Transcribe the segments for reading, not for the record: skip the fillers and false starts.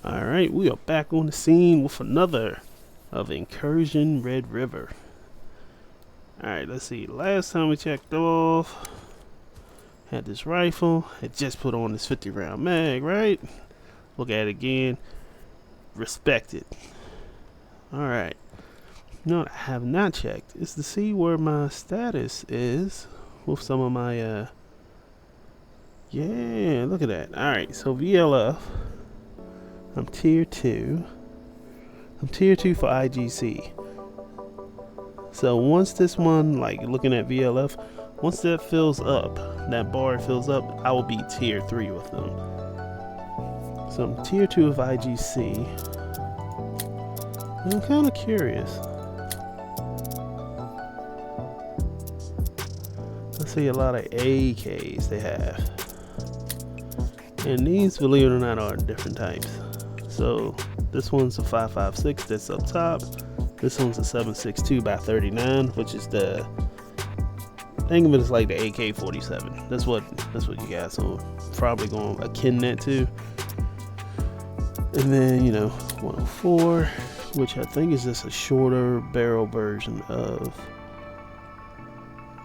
Alright, we are back on the scene with another of Incursion Red River. Alright, let's see. Last time we checked off, had this rifle. Had just put on this 50 round mag, right? Look at it again. Respect it. Alright. No, I have not checked is to see where my status is with some of my, yeah, look at that. Alright, so VLF. I'm tier 2. I'm tier 2 for IGC. So once this one, like looking at VLF, once that fills up, that bar fills up, I will be tier 3 with them. So I'm tier 2 of IGC. And I'm kind of curious. I see a lot of AKs they have. And these, believe it or not, are different types. So this one's a 5.56 that's up top. This one's a 7.62 by 39, which is the, think of it as like the AK-47. That's what you got. So probably going akin that to. And then, you know, 104, which I think is just a shorter barrel version of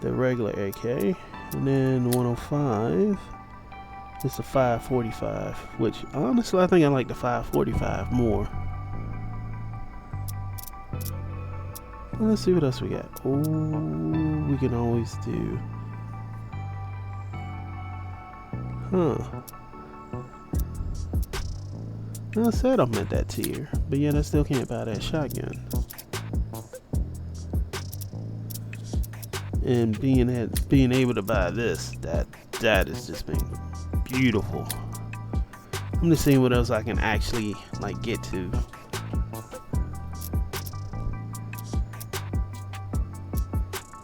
the regular AK. And then 105. It's a 5.45, which honestly I think I like the 5.45 more. Let's see what else we got. Oh, we can always do. I said I'm at that tier, but yet I still can't buy that shotgun. And being able to buy this, that is just being beautiful. I'm just seeing what else I can actually like get to.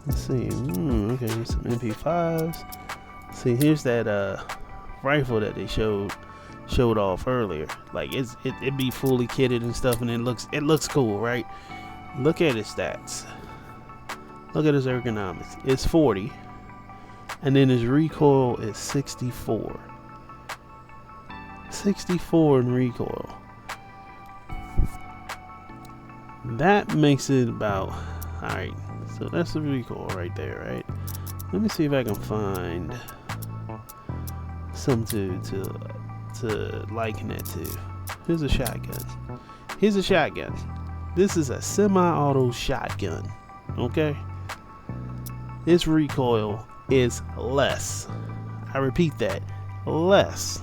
Let's see. Okay, some MP5s. See, here's that rifle that they showed off earlier. Like it be fully kitted and stuff, and it looks cool, right? Look at his stats. Look at his ergonomics. It's 40, and then his recoil is 64. 64 in recoil. That makes it about, alright, so that's the recoil right there, right? Let me see if I can find something to liken it to. Here's a shotgun. Here's a shotgun. This is a semi-auto shotgun. Okay? Its recoil is less. I repeat that. Less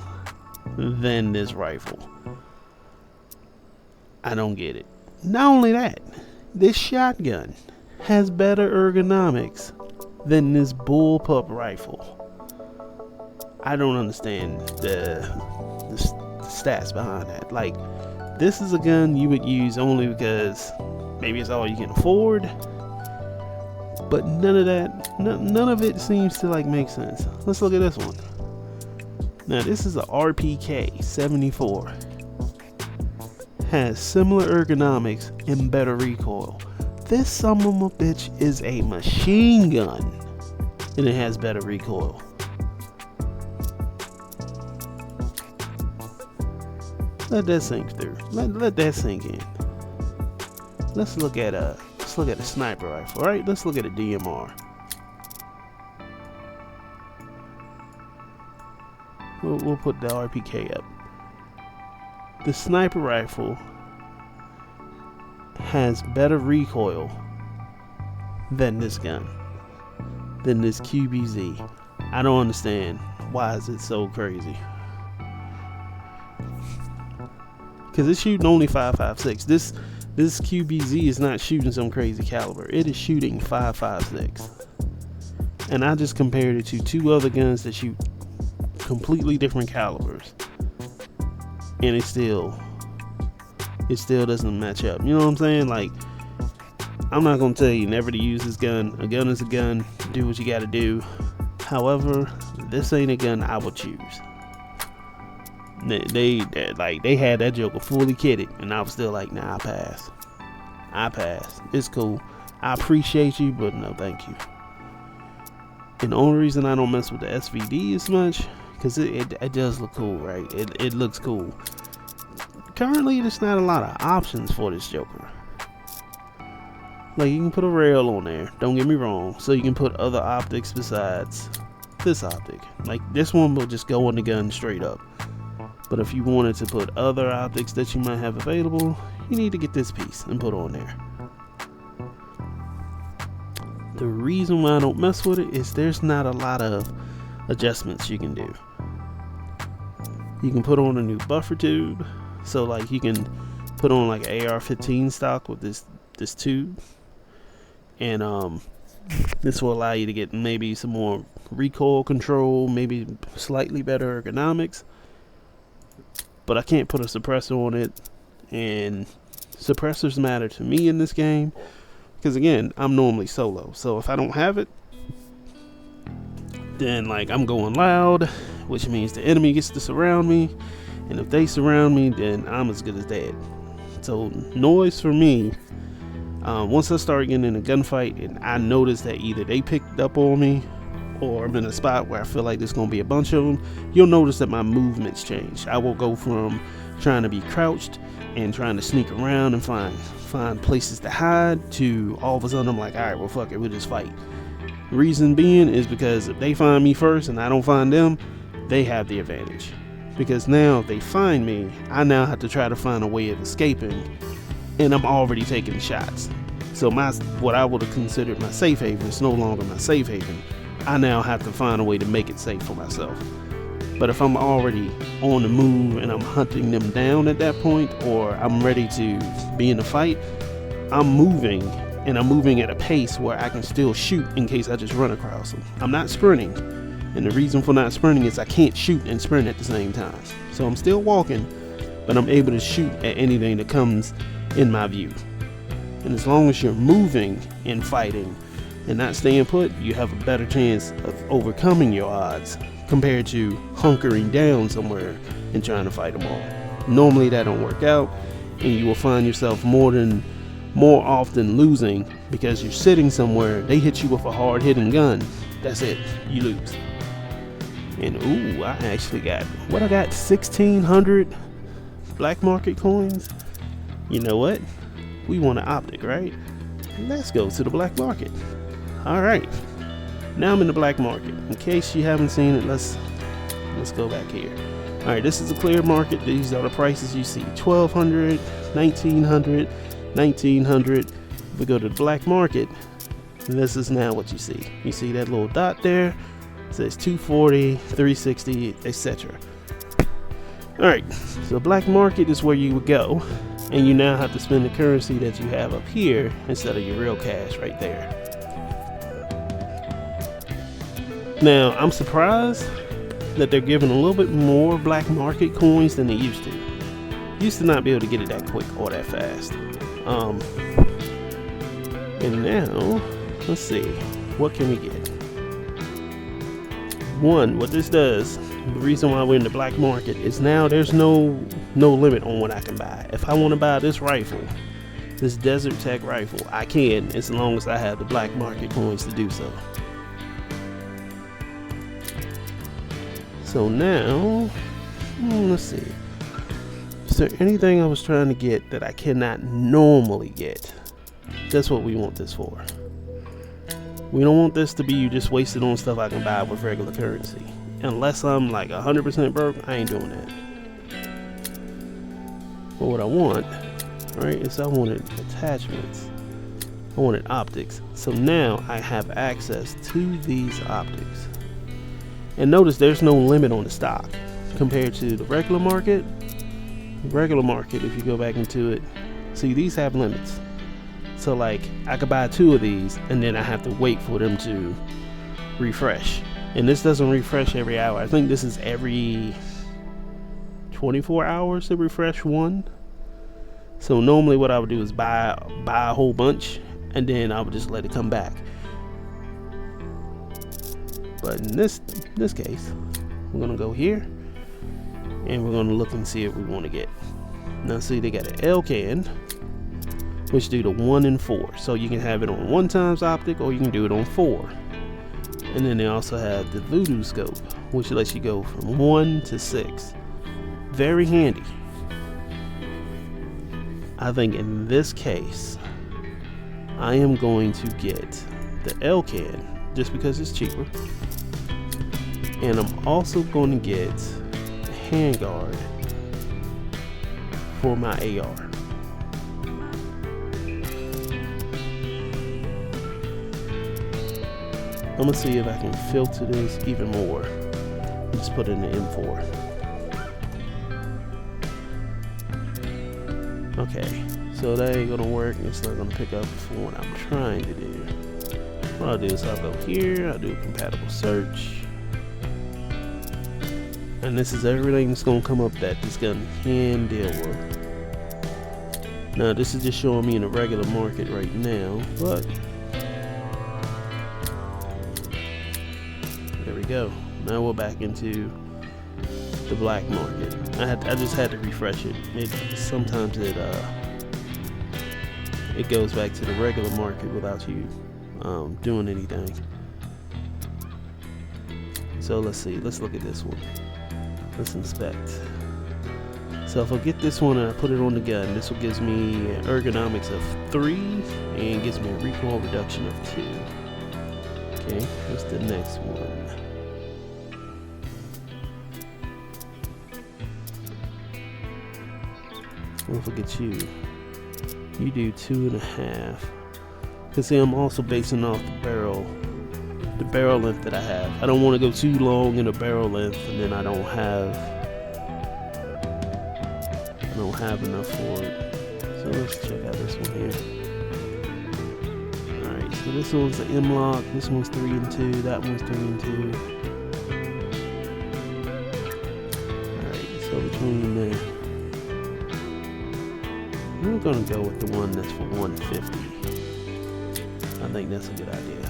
than this rifle. I don't get it. Not only that, this shotgun has better ergonomics than this bullpup rifle. I don't understand the stats behind that. Like, this is a gun you would use only because maybe it's all you can afford, but none of it seems to like make sense. Let's look at this one. Now this is a RPK 74. Has similar ergonomics and better recoil. This son of a bitch is a machine gun, and it has better recoil. Let that sink through. Let that sink in. Let's look at a sniper rifle. All right, let's look at a DMR. We'll put the RPK up. The sniper rifle has better recoil than this gun, than this QBZ. I don't understand why is it so crazy. Because it's shooting only 5.56. This QBZ is not shooting some crazy caliber. It is shooting 5.56. And I just compared it to two other guns that shoot completely different calibers, and it still doesn't match up. You know what I'm saying? Like, I'm not gonna tell you never to use this gun. A gun is a gun. Do what you gotta do. However, this ain't a gun I would choose. They had that joker fully kitted, and I was still like, nah, I pass. It's cool. I appreciate you, but no thank you. And the only reason I don't mess with the SVD as much, because it does look cool, right? It looks cool. currently there's not a lot of options for this joker. Like, you can put a rail on there, don't get me wrong, so you can put other optics besides this optic. Like, this one will just go on the gun straight up. But if you wanted to put other optics that you might have available, you need to get this piece and put on there. The reason why I don't mess with it is there's not a lot of adjustments you can do. You can put on a new buffer tube, so like you can put on like an AR-15 stock with this tube, and this will allow you to get maybe some more recoil control, maybe slightly better ergonomics. But I can't put a suppressor on it, and suppressors matter to me in this game because, again, I'm normally solo, so if I don't have it, then like I'm going loud, which means the enemy gets to surround me, and if they surround me, then I'm as good as dead. So noise for me, once I start getting in a gunfight and I notice that either they picked up on me or I'm in a spot where I feel like there's gonna be a bunch of them, you'll notice that my movements change. I will go from trying to be crouched and trying to sneak around and find places to hide to all of a sudden I'm like, all right, well, fuck it, we'll just fight. Reason being is because if they find me first and I don't find them, they have the advantage. Because now if they find me, I now have to try to find a way of escaping, and I'm already taking shots. So what I would have considered my safe haven is no longer my safe haven. I now have to find a way to make it safe for myself. But if I'm already on the move and I'm hunting them down at that point, or I'm ready to be in a fight, I'm moving, and I'm moving at a pace where I can still shoot in case I just run across them. I'm not sprinting, and the reason for not sprinting is I can't shoot and sprint at the same time. So I'm still walking, but I'm able to shoot at anything that comes in my view. And as long as you're moving and fighting and not staying put, you have a better chance of overcoming your odds compared to hunkering down somewhere and trying to fight them all. Normally that don't work out, and you will find yourself more often losing because you're sitting somewhere, they hit you with a hard hitting gun, that's it, you lose. And ooh, I actually got, what I got, 1,600 black market coins. You know what? We want an optic, right? Let's go to the black market. All right, now I'm in the black market. In case you haven't seen it, let's go back here. All right, this is a clear market. These are the prices you see: 1,200, 1,900, 1,900. If we go to the black market, this is now what you see. You see that little dot there? It says 240, 360, etc. All right, so black market is where you would go, and you now have to spend the currency that you have up here instead of your real cash right there. Now, I'm surprised that they're giving a little bit more black market coins than they used to. Used to not be able to get it that quick or that fast. And now, let's see, what can we get? One, what this does, the reason why we're in the black market is now there's no limit on what I can buy. If I want to buy this rifle, this Desert Tech rifle, I can, as long as I have the black market coins to do so. So now, let's see. Is there anything I was trying to get that I cannot normally get? That's what we want this for. We don't want this to be you just wasted on stuff I can buy with regular currency. Unless I'm like 100% broke, I ain't doing that. But what I want, right, is I wanted attachments. I wanted optics. So now I have access to these optics. And notice there's no limit on the stock compared to the regular market. Regular market, if you go back into it, see, these have limits. So like I could buy 2 of these and then I have to wait for them to refresh. And this doesn't refresh every hour. I think this is every 24 hours to refresh one. So normally what I would do is buy a whole bunch and then I would just let it come back. But in this case, we're gonna go here and we're gonna look and see if we want to get. Now see, they got an L can, which do the 1 and 4. So you can have it on 1 times optic or you can do it on 4. And then they also have the Voodoo scope, which lets you go from 1 to 6. Very handy. I think in this case, I am going to get the L can just because it's cheaper. And I'm also going to get a handguard for my AR. I'm gonna see if I can filter this even more. Just put it in the M4. Okay, so that ain't gonna work. It's not gonna pick up for what I'm trying to do. What I'll do is I'll go here, I'll do a compatible search. And this is everything that's gonna come up that this gun can deal with. Now this is just showing me in the regular market right now, but there we go. Now we're back into the black market. I just had to refresh it. Sometimes it goes back to the regular market without you doing anything. So let's see. Let's look at this one. Let's inspect. So if I get this one and I put it on the gun, this will gives me an ergonomics of 3 and gives me a recoil reduction of 2. Okay, what's the next one? What if I get you? You do 2.5. Cause see, I'm also basing off the barrel length that I have. I don't want to go too long in the barrel length, and then I don't have enough for it. So let's check out this one here. All right, so this one's the M-lock. This one's 3 and 2. That one's 3 and 2. All right, so between there. We're gonna go with the one that's for 150. I think that's a good idea.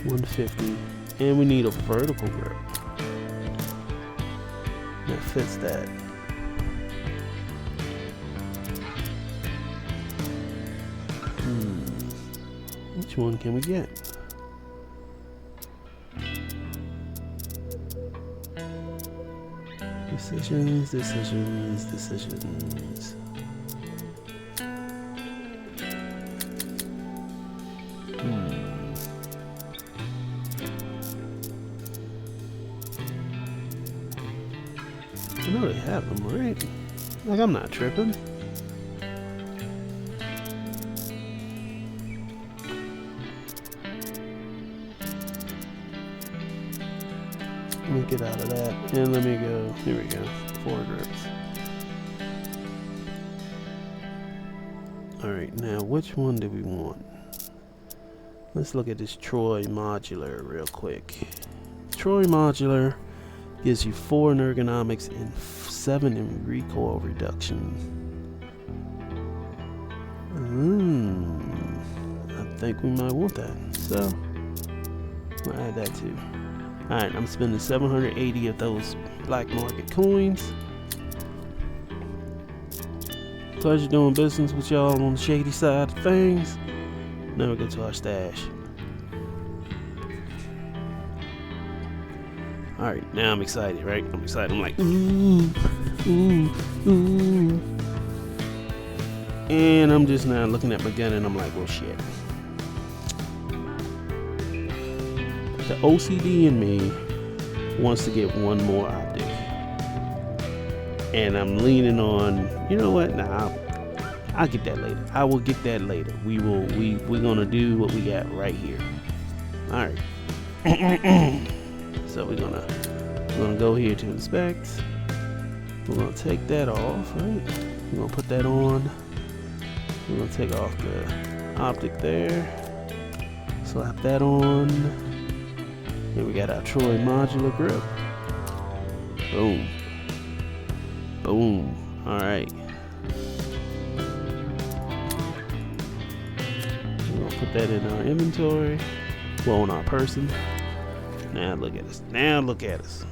150, and we need a vertical grip that fits that. Which one can we get? Decisions. I know they have them, right? Like, I'm not tripping. Let me get out of that, and let me go. Here we go. 4 grips. Alright, now which one do we want? Let's look at this Troy modular real quick. Troy modular gives you 4 in ergonomics and 7 in recoil reduction. I think we might want that. So we'll add that too. Alright, I'm spending 780 of those black market coins. Pleasure doing business with y'all on the shady side of things. Now we go to our stash. Alright, now I'm excited, right? I'm excited. I'm like, ooh. And I'm just now looking at my gun and I'm like, well, shit. The OCD in me wants to get one more optic. And I'm leaning on, you know what? Nah, I'll get that later. I will get that later. We're gonna do what we got right here. Alright. So we're gonna go here to inspect. We're gonna take that off, right? We're gonna put that on. We're gonna take off the optic there. Slap that on. Here we got our Troy modular grip. Boom. Boom. Alright. We're gonna put that in our inventory. Well, on our person. Now look at us. Now look at us.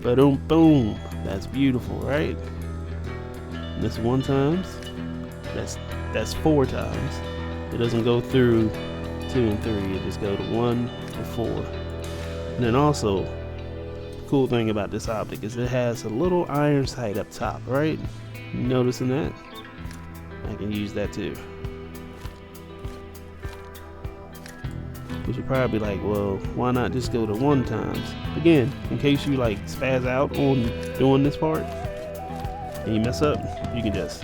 Boom, boom. That's beautiful, right? This 1 times. That's 4 times. It doesn't go through 2 and 3. It just go to 1 and 4. And then also cool thing about this optic is it has a little iron sight up top, right? You noticing that? I can use that too. But you're probably like, well, why not just go to 1 times? Again, in case you like spaz out on doing this part and you mess up, you can just,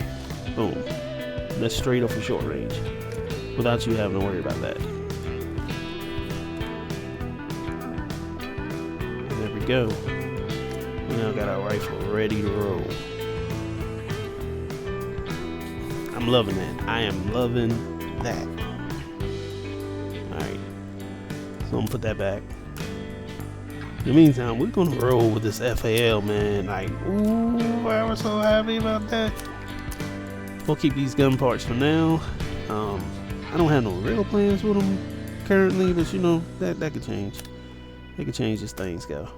boom. That's straight up for short range without you having to worry about that. And there we go. We now got our rifle ready to roll. I'm loving that. I am loving that. Alright. So I'm gonna put that back. In the meantime, we're gonna roll with this FAL, man. Like, ooh, I was so happy about that. We'll keep these gun parts for now. I don't have no real plans with them currently, but you know, that could change. It could change as things go.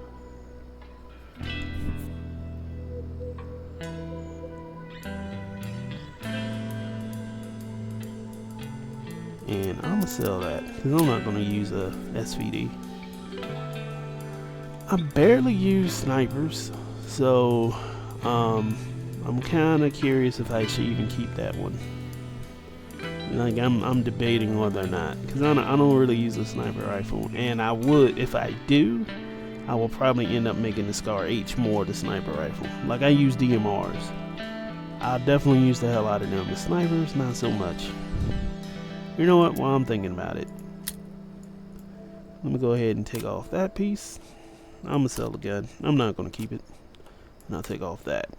And I'm gonna sell that because I'm not gonna use a SVD. I barely use snipers, so I'm kind of curious if I should even keep that one. Like I'm debating whether or not, because I don't really use a sniper rifle, and I would, if I do, I will probably end up making the Scar H more the sniper rifle. Like I use DMRs, I'll definitely use the hell out of them. The snipers, not so much. You know what? While I'm thinking about it, let me go ahead and take off that piece. I'm gonna sell the gun. I'm not gonna keep it, and I'll take off that.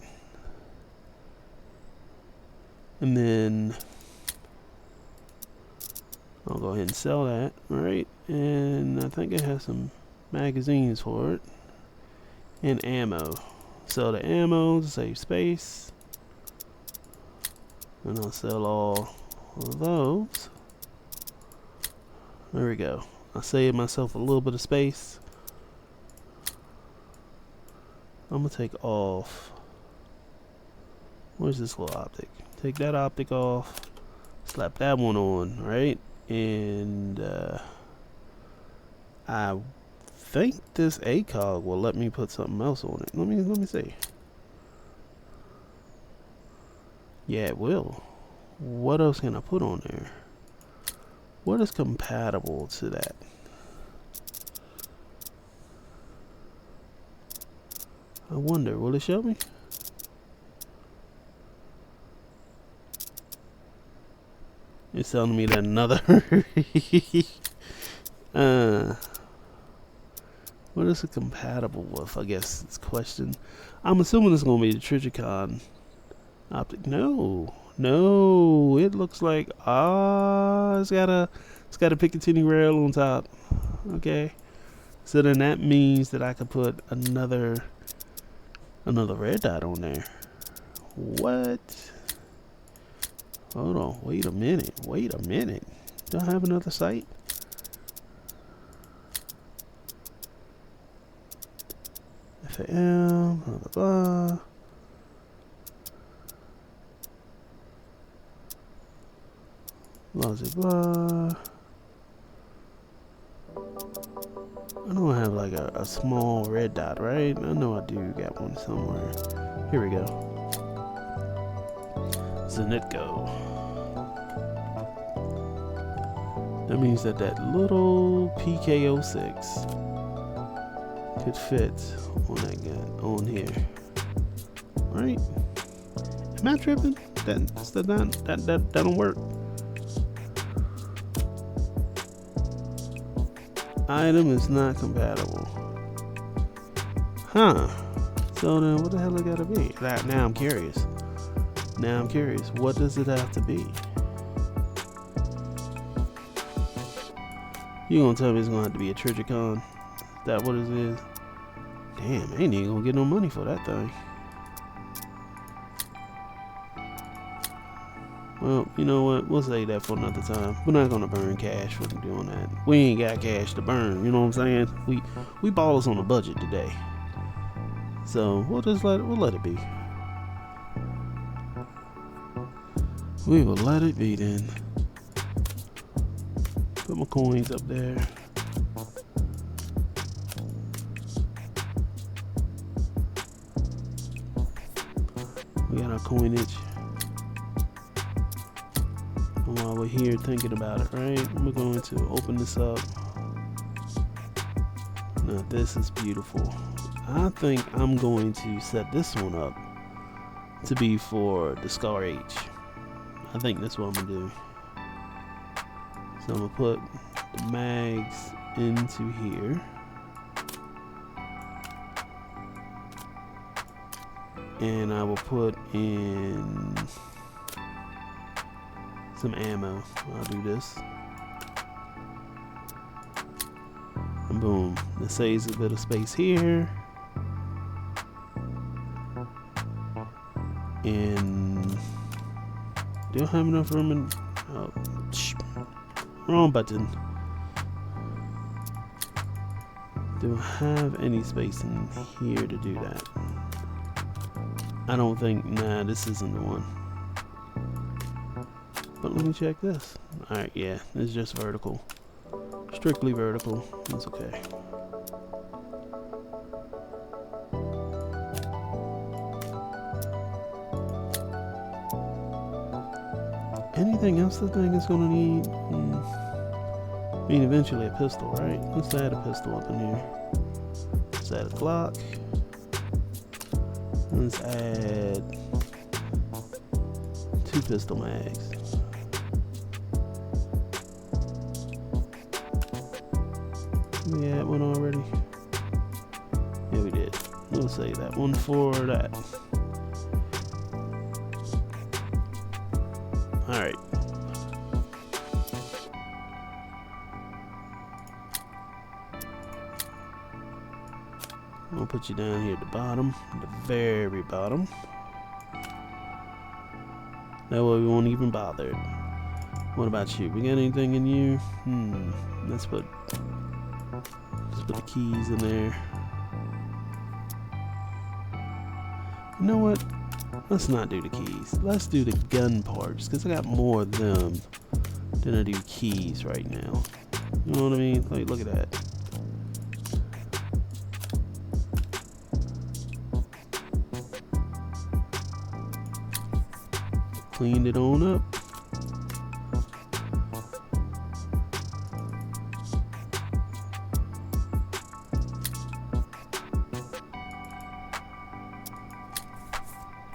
And then I'll go ahead and sell that, right? And I think it has some magazines for it and ammo. Sell the ammo to save space, and I'll sell all of those. There we go. I saved myself a little bit of space. I'm gonna take off. Where's this little optic? Take that optic off. Slap that one on, right? And I think this ACOG will let me put something else on it. Let me see. Yeah, it will. What else can I put on there? What is compatible to that? I wonder, will it show me? It's telling me that another what is it compatible with? I guess it's question. I'm assuming it's gonna be the Trijicon optic. No, it looks like it's got a Picatinny rail on top. Okay, so then that means that I could put another red dot on there. What? Hold on, wait a minute. Do I have another sight? FAM, blah blah blah. Blah blah. I know I have like a small red dot, right? I know I do got one somewhere. Here we go. Zenitgo. That means that little PK06 could fit on that gun on here, right? Am I tripping? That don't work. Item is not compatible. Huh? So then, what the hell it gotta be? Now I'm curious. What does it have to be? You gonna tell me it's gonna have to be a Trijicon? Is that what it is? Damn, I ain't even gonna get no money for that thing. Well, you know what? We'll save that for another time. We're not gonna burn cash for doing that. We ain't got cash to burn. You know what I'm saying? We ballers on a budget today. So we'll let it be. We will let it be then. Put my coins up there. We got our coinage. And while we're here thinking about it, right, we're going to open this up. Now this is beautiful. I think I'm going to set this one up to be for the Scar H. I think that's what I'm gonna do. So I'm gonna put the mags into here. And I will put in some ammo. I'll do this. And boom. This saves a bit of space here. And do I have enough room in? Oh, wrong button. Do I have any space in here to do that? I don't think. Nah, this isn't the one. But let me check this. Alright, yeah, it's just vertical. Strictly vertical. That's okay. Anything else the thing is gonna need? I mean, eventually a pistol, right? Let's add a pistol up in here. Let's add a Glock. Let's add 2 pistol mags. Did we add one already? Yeah, we did. We'll save that one for that. Alright. I'll put you down here at the bottom, the very bottom. That way we won't even bother. What about you? We got anything in you? Let's put the keys in there. You know what? Let's not do the keys. Let's do the gun parts, because I got more of them than I do keys right now. You know what I mean? Like, look at that. Cleaned it on up.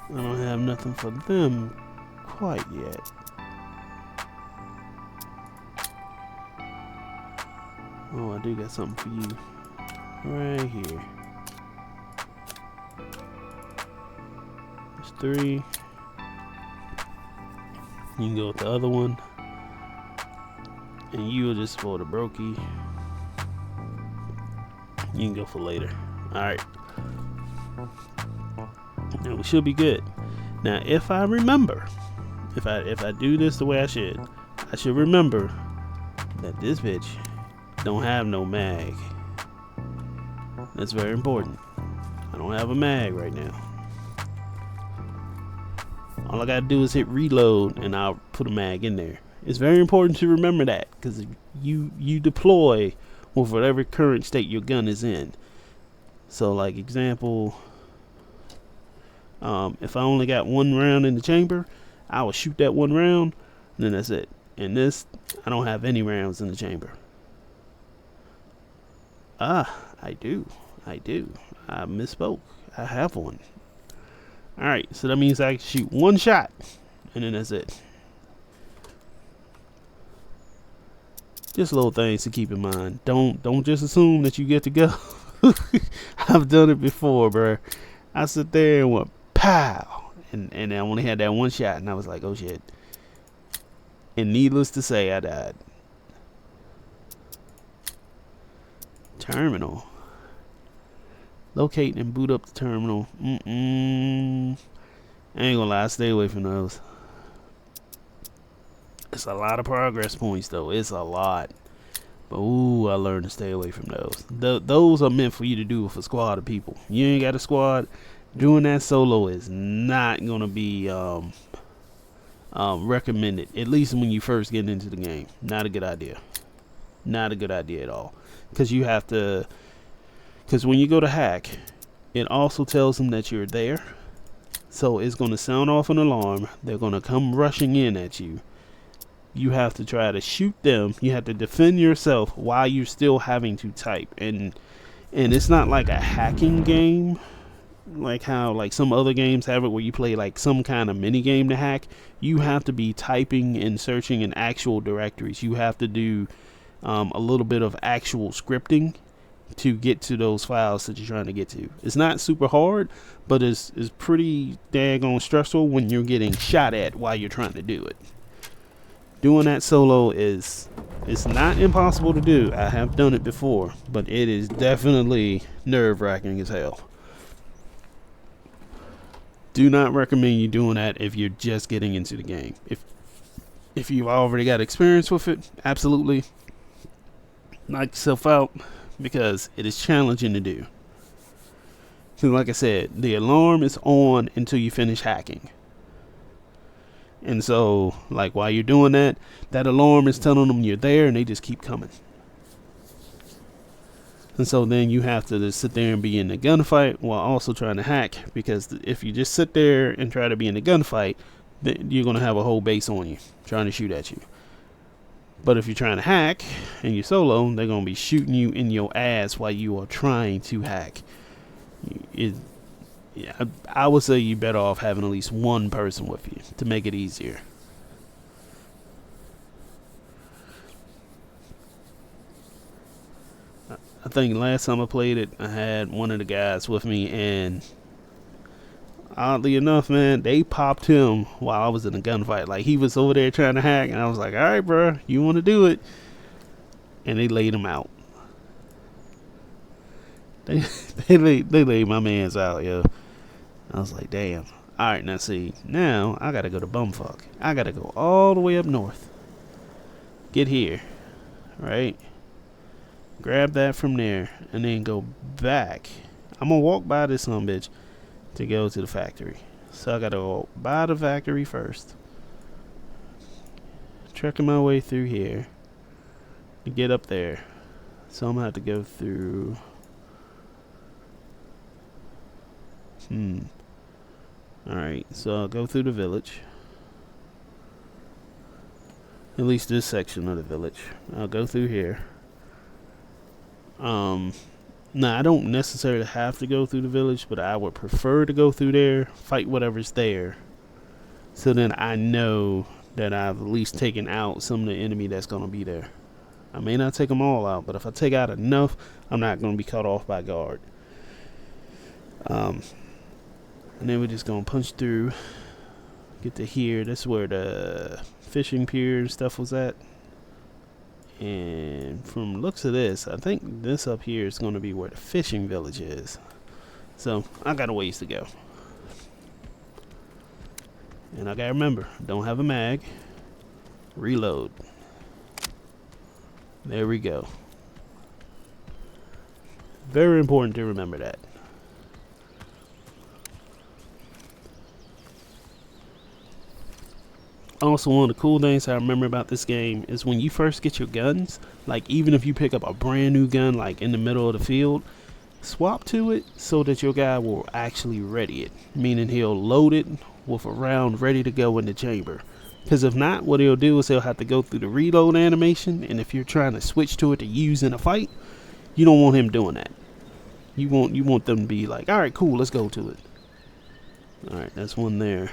I don't have nothing for them quite yet. Oh, I do got something for you right here. There's 3. You can go with the other one, and you will just for the brokey. You can go for later. All right. Now we should be good. Now, if I remember, if I do this the way I should remember that this bitch don't have no mag. That's very important. I don't have a mag right now. All I gotta do is hit reload and I'll put a mag in there. It's very important to remember that, because you deploy with whatever current state your gun is in. So like example, if I only got 1 round in the chamber, I will shoot that 1 round and then that's it. And this, I don't have any rounds in the chamber. I do. I misspoke. I have one. Alright, so that means I can shoot 1 shot and then that's it. Just little things to keep in mind. Don't just assume that you get to go. I've done it before, bro. I sit there and went pow, and I only had that 1 shot, and I was like, oh shit. And needless to say, I died. Terminal. Locate and boot up the terminal. I ain't gonna lie, stay away from those. It's a lot of progress points though. It's a lot. But ooh, I learned to stay away from those. Those are meant for you to do with a squad of people. You ain't got a squad. Doing that solo is not gonna be recommended. At least when you first get into the game. Not a good idea. Not a good idea at all. Because you have to. Because when you go to hack, it also tells them that you're there. So it's going to sound off an alarm. They're going to come rushing in at you. You have to try to shoot them. You have to defend yourself while you're still having to type. And it's not like a hacking game, like how like some other games have it where you play like some kind of mini game to hack. You have to be typing and searching in actual directories. You have to do a little bit of actual scripting to get to those files that you're trying to get to. It's not super hard, but it's pretty daggone stressful when you're getting shot at while you're trying to do it. Doing that solo it's not impossible to do. I have done it before, but it is definitely nerve-wracking as hell. Do not recommend you doing that if you're just getting into the game. If you've already got experience with it, absolutely knock yourself out, because it is challenging to do. So like I said, the alarm is on until you finish hacking. And so, like, while you're doing that, that alarm is telling them you're there, and they just keep coming. And so then you have to just sit there and be in the gunfight while also trying to hack, because if you just sit there and try to be in the gunfight, then you're going to have a whole base on you trying to shoot at you. But if you're trying to hack and you're solo, they're going to be shooting you in your ass while you are trying to hack. Yeah, I would say you're better off having at least one person with you to make it easier. I think last time I played it, I had one of the guys with me, and oddly enough, man, they popped him while I was in a gunfight. Like, he was over there trying to hack, and I was like, all right, bro, you want to do it? And they laid him out. They laid my man's out, yo. I was like, damn. Alright, now see, now I gotta go to bumfuck. I gotta go all the way up north. Get here. Right? Grab that from there. And then go back. I'm gonna walk by this bitch to go to the factory. So I gotta go by the factory first. Trekking my way through here to get up there. So I'm gonna have to go through... Alright, so I'll go through the village. At least this section of the village. I'll go through here. Now I don't necessarily have to go through the village, but I would prefer to go through there, fight whatever's there. So then I know that I've at least taken out some of the enemy that's going to be there. I may not take them all out, but if I take out enough, I'm not going to be caught off by guard. And then we're just going to punch through, get to here. That's where the fishing pier and stuff was at. And from the looks of this, I think this up here is going to be where the fishing village is. So I got a ways to go. And I got to remember, don't have a mag. Reload. There we go. Very important to remember that. Also, one of the cool things I remember about this game is when you first get your guns, like even if you pick up a brand new gun like in the middle of the field, swap to it so that your guy will actually ready it, meaning he'll load it with a round ready to go in the chamber. Because if not, what he'll do is he'll have to go through the reload animation, and if you're trying to switch to it to use in a fight, you don't want him doing that. You want them to be like, all right, cool, let's go to it. All right, that's one there.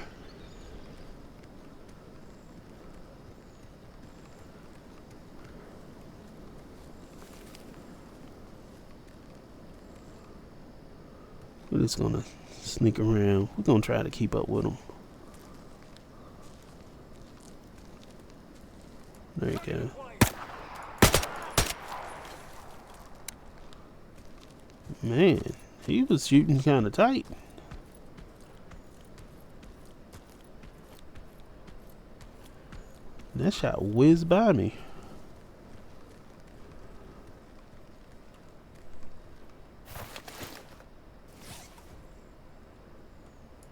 We're just gonna sneak around. We're gonna try to keep up with them. There you go. Man, he was shooting kind of tight. That shot whizzed by me.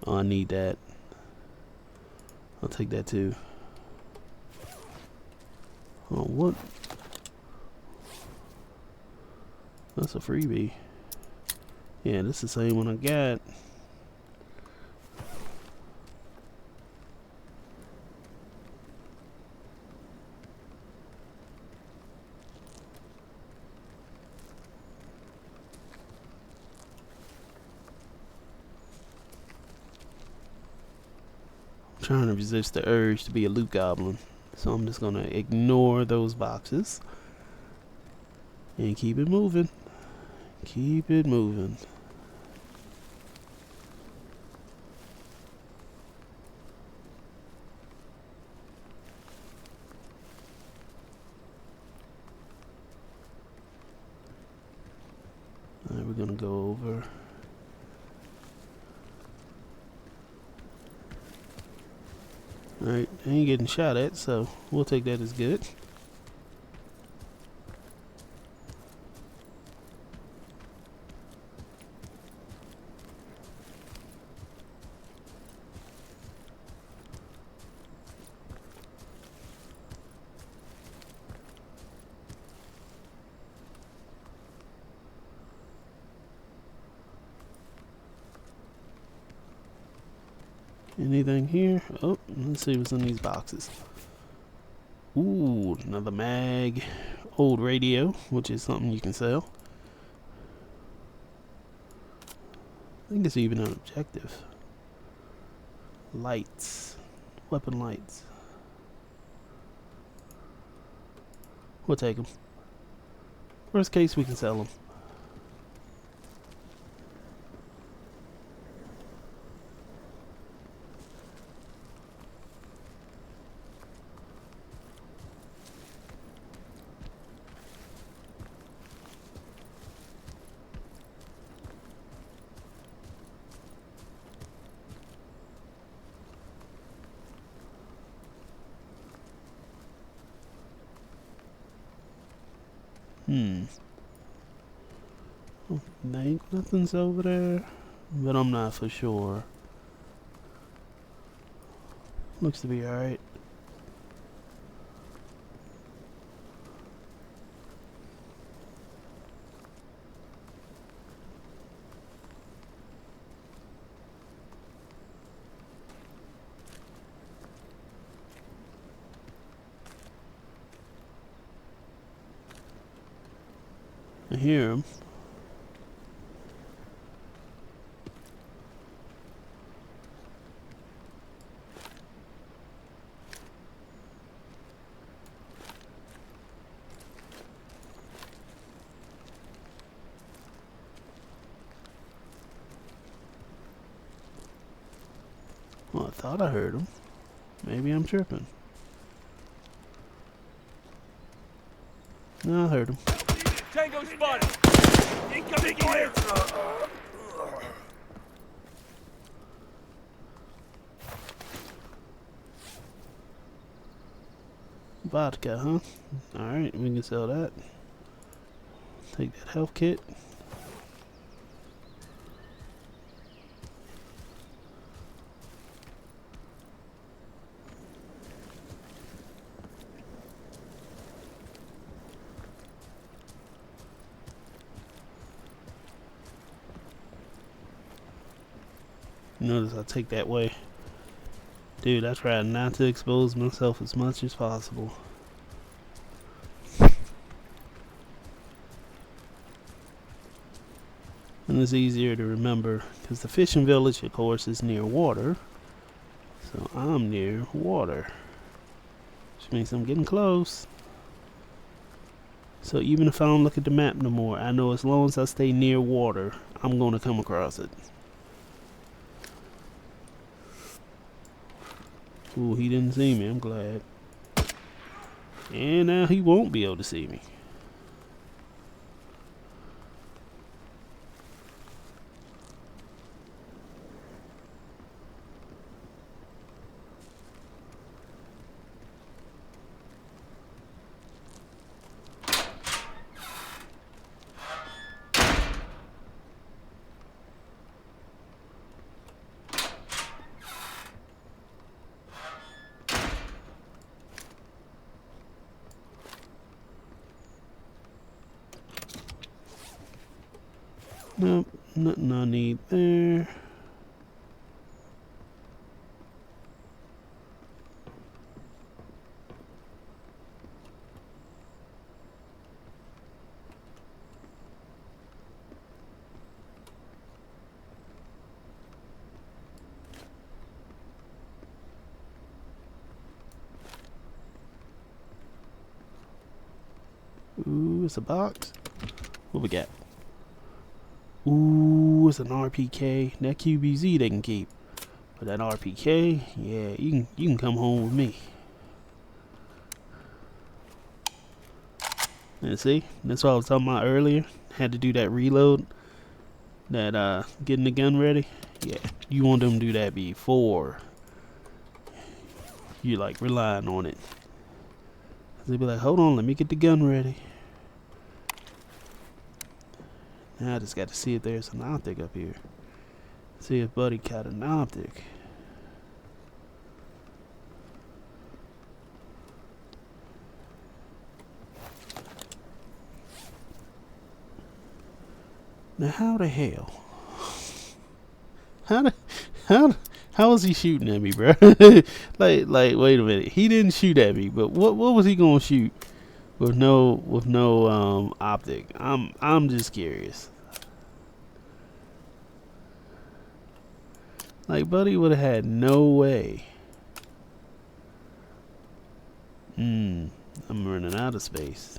Oh, I need that. I'll take that too. Oh, what? That's a freebie. Yeah, this is the same one I got. trying to resist the urge to be a loot goblin. So I'm just gonna ignore those boxes and keep it moving. Keep it moving. Alright, we're gonna go over. Alright, I ain't getting shot at, so we'll take that as good. Anything here? Oh, let's see what's in these boxes. Ooh, another mag. Old radio, which is something you can sell. I think it's even an objective. Lights. Weapon lights. We'll take them. Worst case, we can sell them. Oh, nothing's over there, but I'm not for sure. Looks to be alright. I hear him. Well, I thought I heard him. Maybe I'm tripping. No, I heard him. Tango spotted! Incoming fire! Vodka, huh? Alright, we can sell that. Take that health kit. Notice I take that way. Dude, I try not to expose myself as much as possible. And it's easier to remember because the fishing village, of course, is near water. So I'm near water, which means I'm getting close. So even if I don't look at the map no more, I know as long as I stay near water, I'm going to come across it. Ooh, he didn't see me. I'm glad. And now he won't be able to see me. Nope, nothing I need there. Ooh, it's a box. What we got? Ooh, it's an RPK. That QBZ they can keep. But that RPK, yeah, you can come home with me. And see, that's what I was talking about earlier. Had to do that reload. That getting the gun ready. Yeah, you want them to do that before you like relying on it. They'll be like, hold on, let me get the gun ready. Now I just got to see if there's an optic up here. See if Buddy got an optic. Now how the hell? How was he shooting at me, bro? like wait a minute. He didn't shoot at me, but what was he gonna shoot with no optic? I'm just curious. Like Buddy would have had no way. I'm running out of space.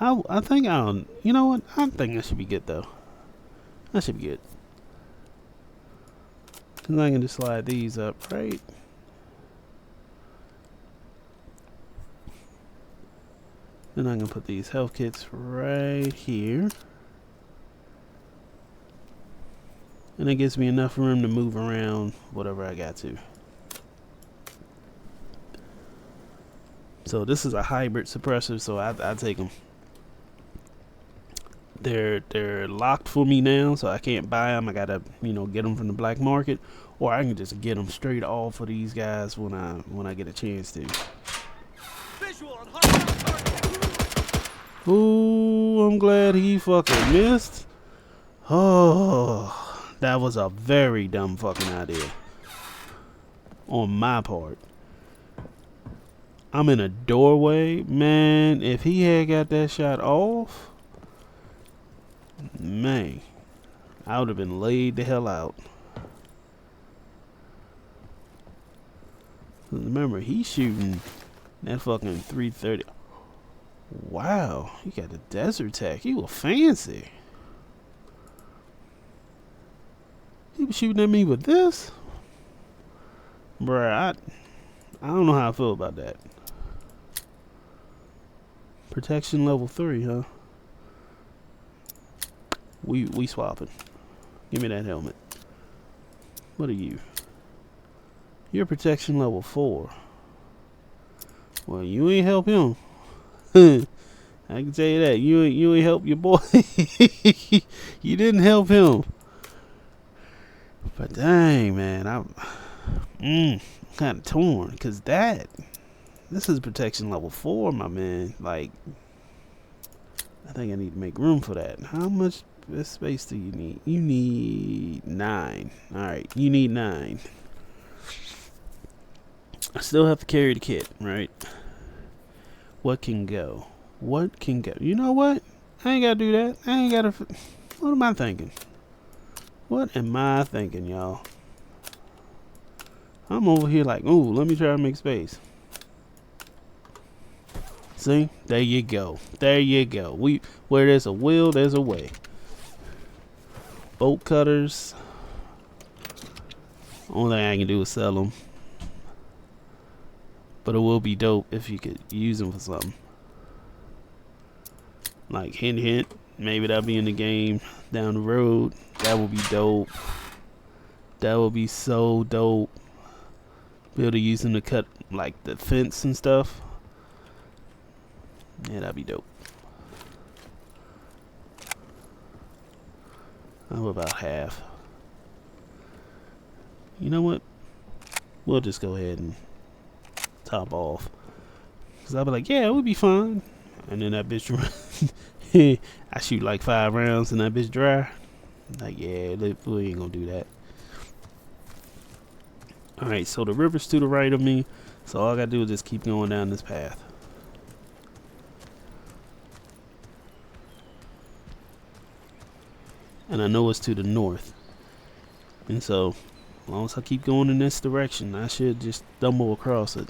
I think you know what? I think that should be good though. That should be good. Cause I can just slide these up, right? Then I can put these health kits right here. And it gives me enough room to move around whatever I got to. So this is a hybrid suppressor, so I take them. They're locked for me now, so I can't buy them. I gotta get them from the black market, or I can just get them straight off of these guys when I get a chance to. Ooh, I'm glad he fucking missed. Oh, that was a very dumb fucking idea on my part. I'm in a doorway, man. If he had got that shot off, man, I would have been laid the hell out. Remember, he's shooting that fucking 330. Wow, he got the desert tech. He was fancy. He was shooting at me with this? Bruh, I don't know how I feel about that. Protection level 3, huh? We swapping. Give me that helmet. What are you? You're protection level 4. Well, you ain't help him. I can tell you that. You ain't help your boy. You didn't help him. But dang, man, I'm kind of torn because this is protection level 4, my man. Like, I think I need to make room for that. How much space do you need? You need 9. All right, you need 9. I still have to carry the kit, right? What can go? What can go? You know what? I ain't gotta do that. I ain't gotta. What am I thinking? What am I thinking, y'all? I'm over here like, ooh, let me try to make space. See? There you go. There you go. Where there's a will, there's a way. Bolt cutters. Only thing I can do is sell them. But it will be dope if you could use them for something. Like, hint, hint. Maybe that'll be in the game down the road. That would be dope. That would be so dope. Be able to use them to cut, like, the fence and stuff. Yeah, that'd be dope. How about half? You know what? We'll just go ahead and top off. Because I'll be like, yeah, it would be fine. And then that bitch I shoot like 5 rounds and that bitch dry. Like, yeah, we ain't gonna do that. Alright, so the river's to the right of me. So all I gotta do is just keep going down this path. And I know it's to the north. And so, as long as I keep going in this direction, I should just stumble across it.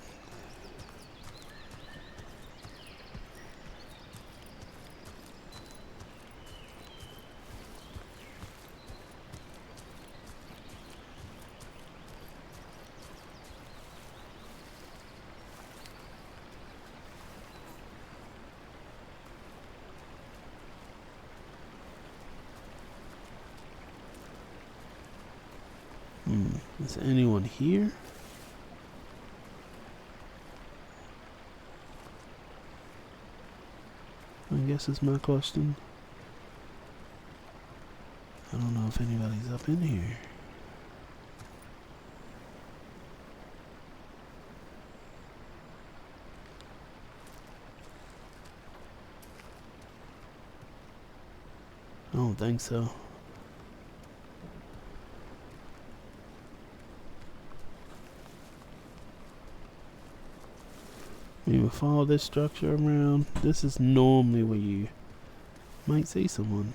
Is anyone here? I guess is my question. I don't know if anybody's up in here. I don't think so. We will follow this structure around. This is normally where you might see someone.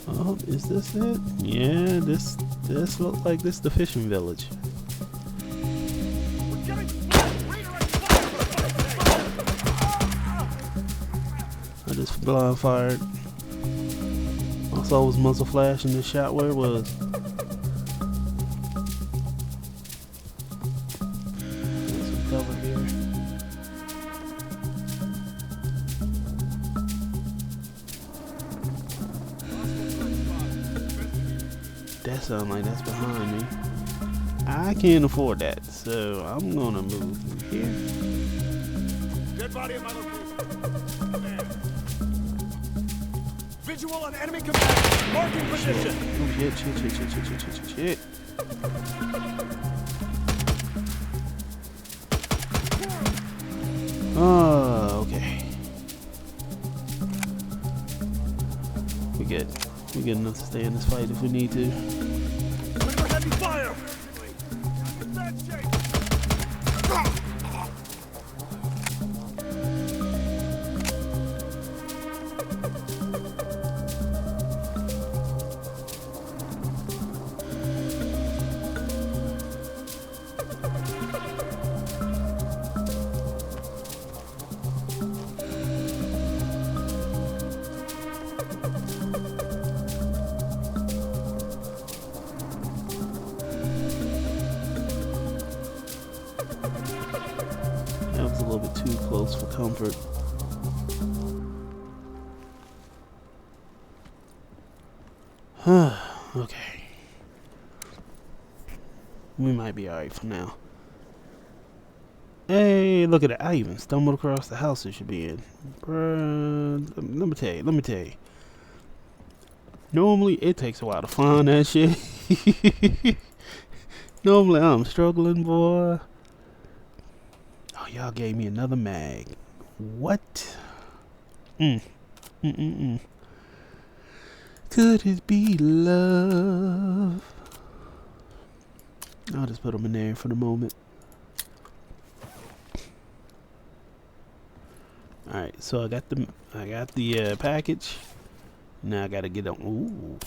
Oh, is this it? Yeah, this looks like this the fishing village. I just blind fired. All I saw was muzzle flash and this shot where it was. There's some cover here. That sounds like that's behind me. I can't afford that, so I'm gonna move through here. Dead body at my location. Command. Visual on enemy combat. Marking position. Oh shit. Oh, okay. We good. We good enough to stay in this fight if we need to. Clear heavy fire. That was a little bit too close for comfort. Okay. We might be alright for now. Hey, look at that. I even stumbled across the house it should be in. Bruh, let me tell you. Normally, it takes a while to find that shit. Normally, I'm struggling, boy. Oh, y'all gave me another mag. What? Could it be love? I'll just put them in there for the moment. Alright, so I got the package. Now I gotta get on.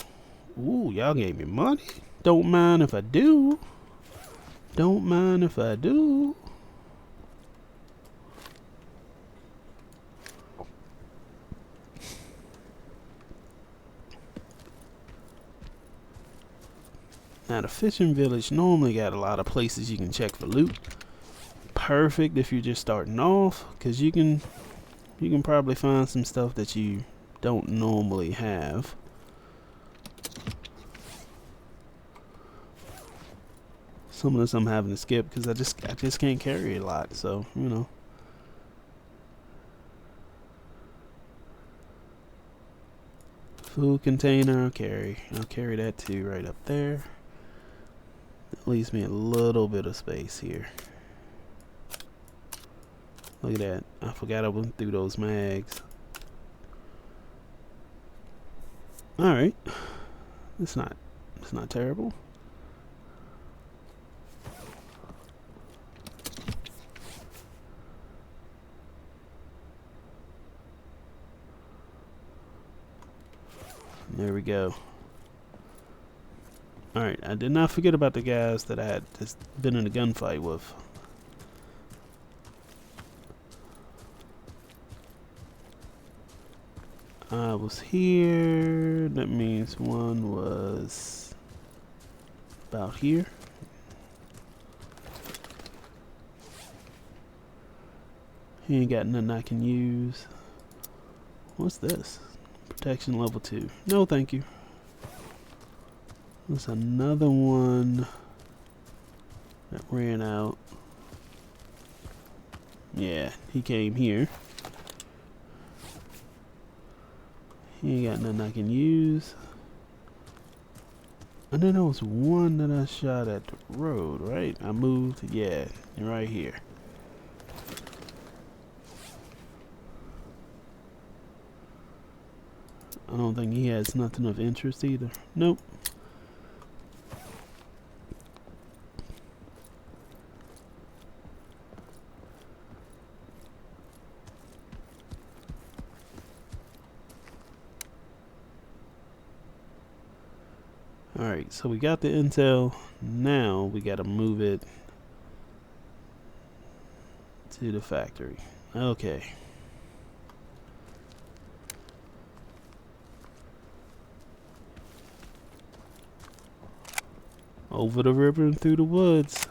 Ooh, y'all gave me money. Don't mind if I do. Don't mind if I do. Now the fishing village normally got a lot of places you can check for loot. Perfect if you're just starting off, because you can probably find some stuff that you don't normally have. Some of this I'm having to skip because I just can't carry a lot, so you know. Food container, I'll carry that too right up there. That leaves me a little bit of space here. Look at that. I forgot I went through those mags. Alright. It's not terrible. There we go. Alright, I did not forget about the guys that I had just been in a gunfight with. I was here. That means one was about here. He ain't got nothing I can use. What's this? Protection level 2. No, thank you. There's another one that ran out. Yeah, he came here. He ain't got nothing I can use. And then there was one that I shot at the road, right? I moved, yeah, right here. I don't think he has nothing of interest either. Nope. Alright, so we got the intel. Now we gotta move it to the factory. Okay. Over the river and through the woods.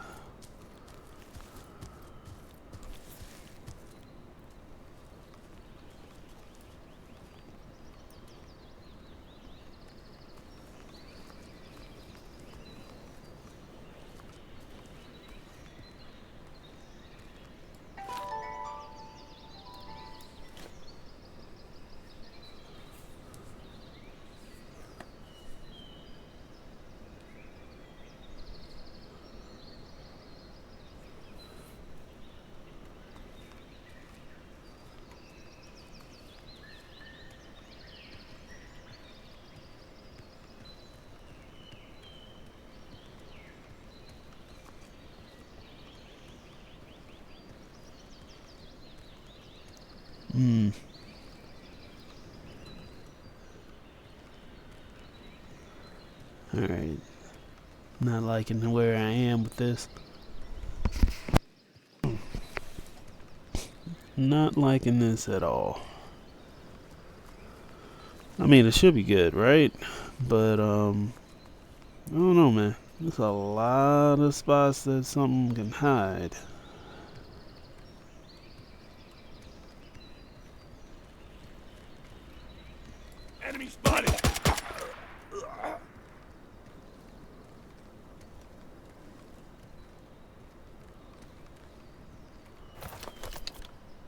Alright. Not liking where I am with this. Not liking this at all. I mean, it should be good, right? But, I don't know, man. There's a lot of spots that something can hide. Enemy spotted.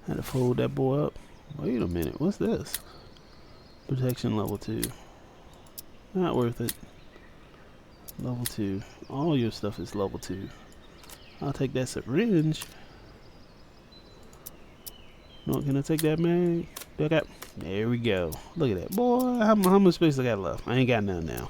Had to fold that boy up. Wait a minute, what's this? Protection level 2. Not worth it. Level 2. All your stuff is level 2. I'll take that syringe. No, can I take that mag? Do I got? There we go. Look at that. Boy, how much space I got left? I ain't got none now.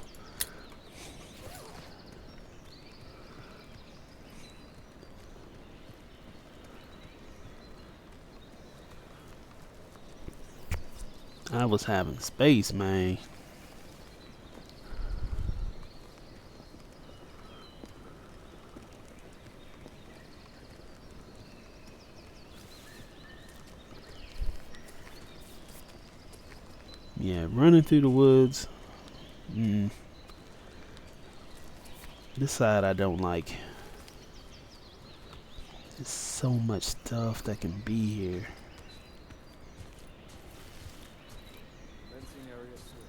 I was having space, man. Yeah, running through the woods. This side I don't like. There's so much stuff that can be here. Fencing area soon.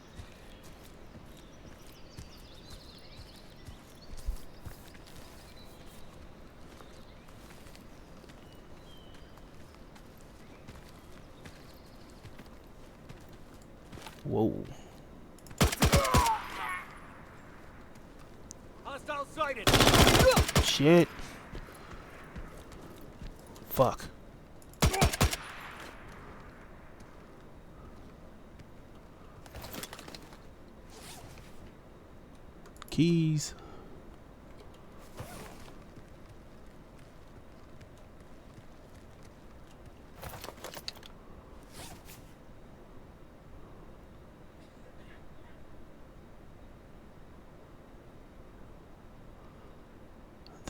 Whoa. Hostile sighted. Shit. Fuck. Keys.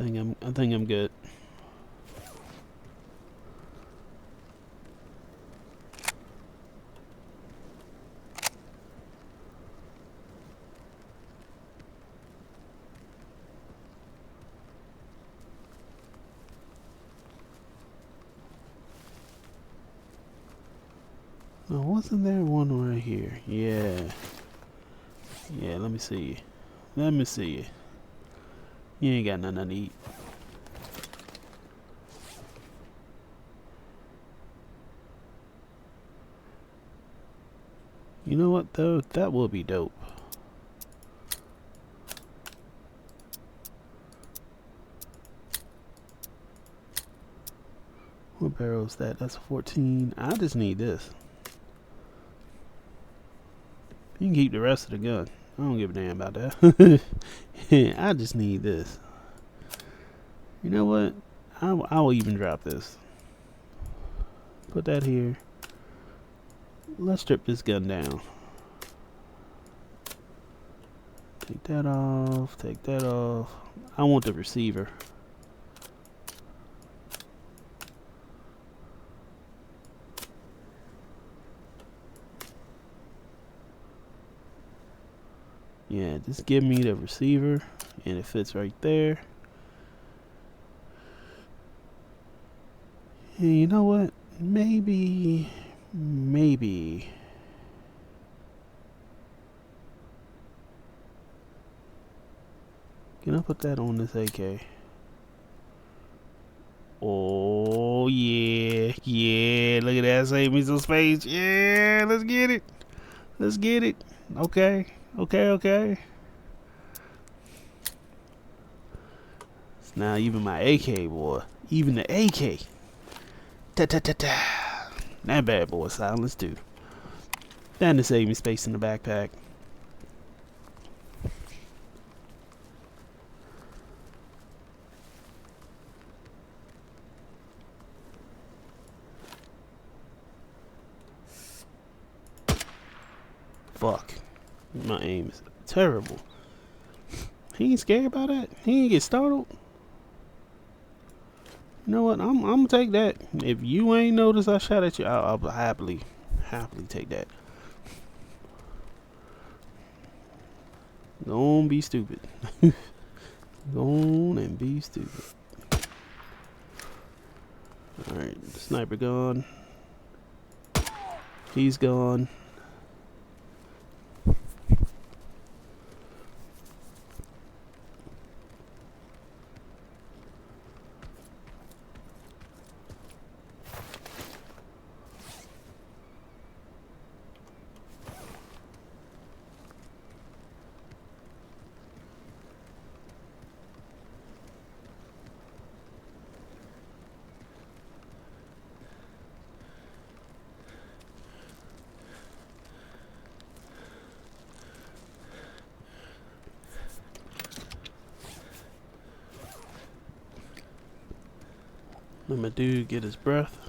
I think I'm good. Oh, wasn't there one right here? Yeah. Yeah, let me see. Let me see. You ain't got nothing to eat. You know what though? That will be dope. What barrel is that? That's a 14. I just need this. You can keep the rest of the gun. I don't give a damn about that. I just need this. You know what? I will even drop this. Put that here. Let's strip this gun down. Take that off. Take that off. I want the receiver. Yeah, just give me the receiver, and it fits right there. And you know what? Maybe. Can I put that on this AK? Oh, yeah. Yeah, look at that. Save me some space. Yeah, let's get it. Let's get it. Okay. Okay. It's now even my AK, boy. Even the AK. Ta-ta-ta-ta. That bad boy silenced too. That to save me space in the backpack. Fuck. My aim is terrible. He ain't scared about that? He ain't get startled? You know what? I'm gonna take that. If you ain't noticed I shot at you, I'll happily take that. Go on, be stupid. Go on and be stupid. Alright, sniper gone. He's gone. Let my dude get his breath.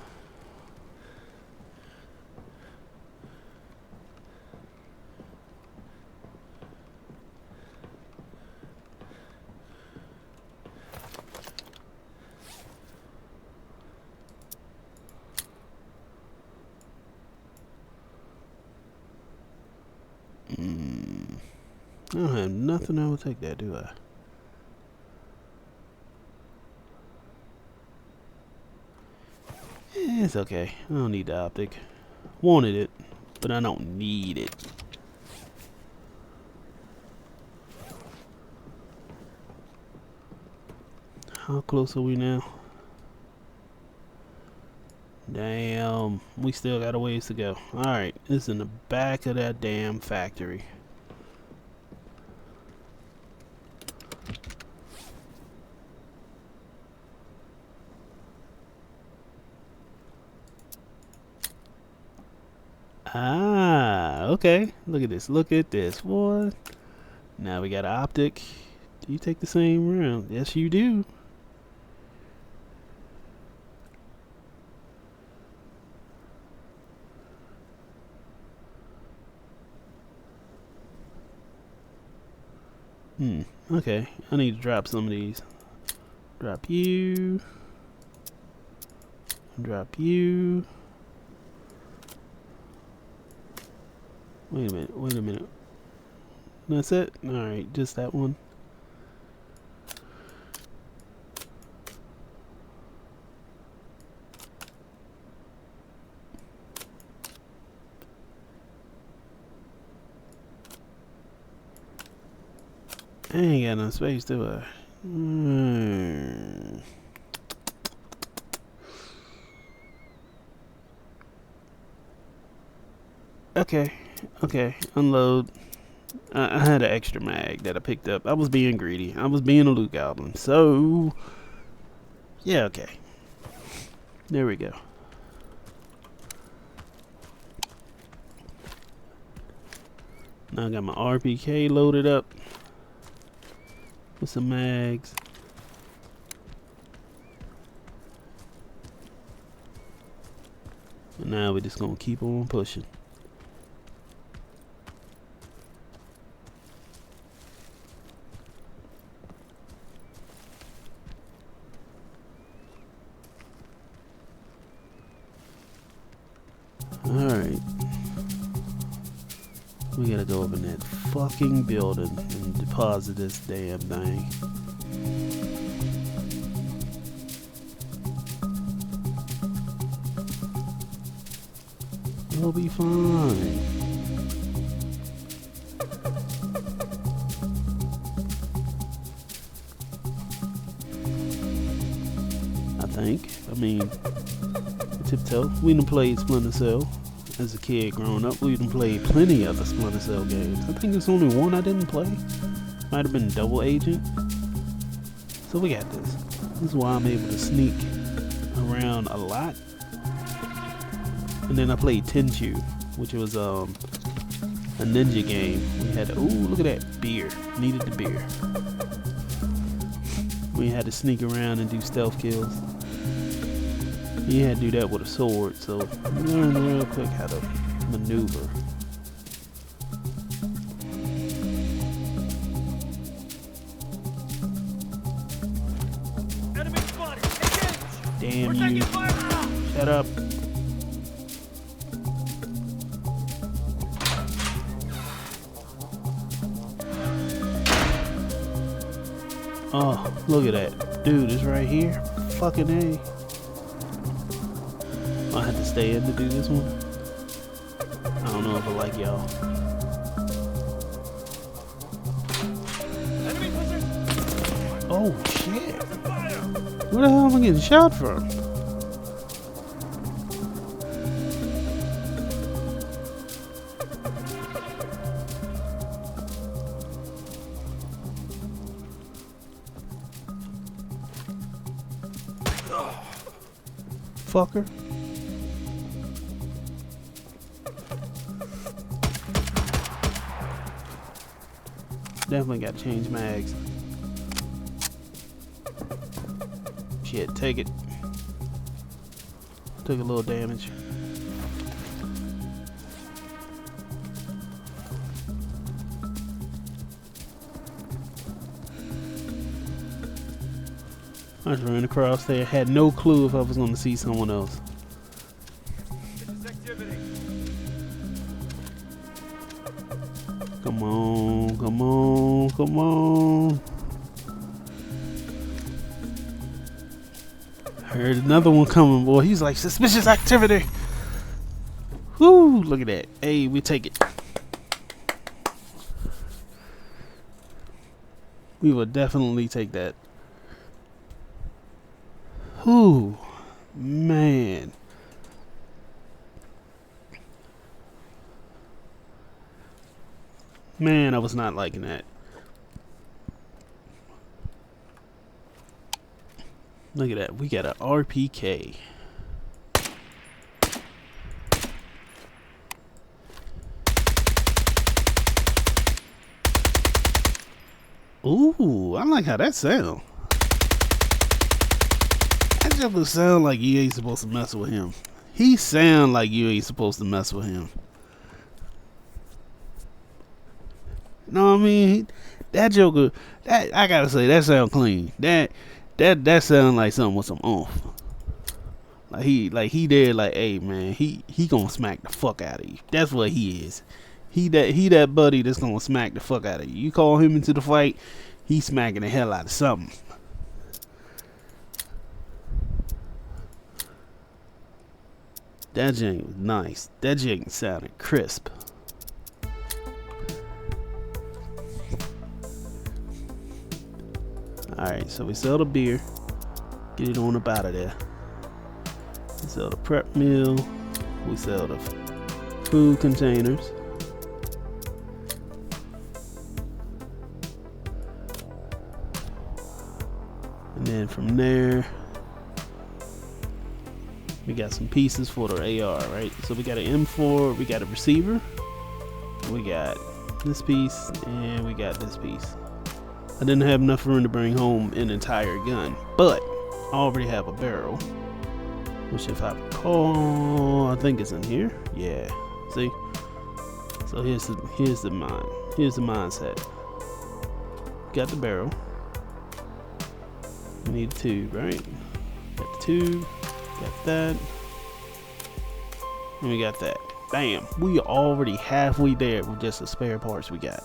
I don't have nothing that will take that, do I? It's okay. I don't need the optic. Wanted it, but I don't need it. How close are we now? Damn, we still got a ways to go. Alright, it's in the back of that damn factory. Ah, okay. Look at this. Look at this. What? Now we got an optic. Do you take the same round? Yes, you do. Okay. I need to drop some of these. Drop you. Drop you. Wait a minute, wait a minute. That's it? Alright, just that one. I ain't got no space, do I? Okay, okay, unload. I had an extra mag that I picked up. I was being greedy. I was being a loot goblin. So, yeah, okay. There we go. Now I got my RPK loaded up with some mags. And now we're just gonna keep on pushing. Alright. We gotta go up in that fucking building and deposit this damn thing. We'll be fine. I think. I mean, tiptoe. We done played Splinter Cell as a kid growing up. We done played plenty of the Splinter Cell games. I think there's only one I didn't play. Might have been Double Agent. So we got this. This is why I'm able to sneak around a lot. And then I played Tenchu, which was a ninja game. We had to, ooh, look at that beer. Needed the beer. We had to sneak around and do stealth kills. You had to do that with a sword, so we learned real quick how to maneuver. Enemy spotted. Engage. Damn We're you. taking fire now. Shut up. Oh, look at that. Dude, it's right here. Fucking A. I had to stay in to do this one. I don't know if I like y'all. Enemy position. Oh, shit. Fire. Where the hell am I getting shot from? Fucker. Definitely got to change mags. Shit, take it. Took a little damage. I just ran across there. Had no clue if I was going to see someone else. This activity. Come on, come on, come on. Heard another one coming, boy. He's like, suspicious activity. Whoo, look at that. Hey, we take it. We will definitely take that. Whoo, man. Man, I was not liking that. Look at that. We got an RPK. Ooh, I like how that sound. That just sound like you ain't supposed to mess with him. He sound like you ain't supposed to mess with him. Know what I mean? That Joker, that I gotta say, that sound clean. That That sounds like something with some oomph. Like he there like, hey man, he gonna smack the fuck out of you. That's what he is. He that buddy that's gonna smack the fuck out of you. You call him into the fight, he smacking the hell out of something. That jank was nice. That jank sounded crisp. Alright, so we sell the beer. Get it on up out of there. We sell the prep meal. We sell the food containers. And then from there, we got some pieces for the AR, right? So we got an M4, we got a receiver, we got this piece, and we got this piece. I didn't have enough room to bring home an entire gun, but I already have a barrel, which if I recall, I think it's in here. Yeah, see? So here's the mindset. Got the barrel. We need a tube, right? Got the tube, got that, and we got that. Bam! We are already halfway there with just the spare parts we got.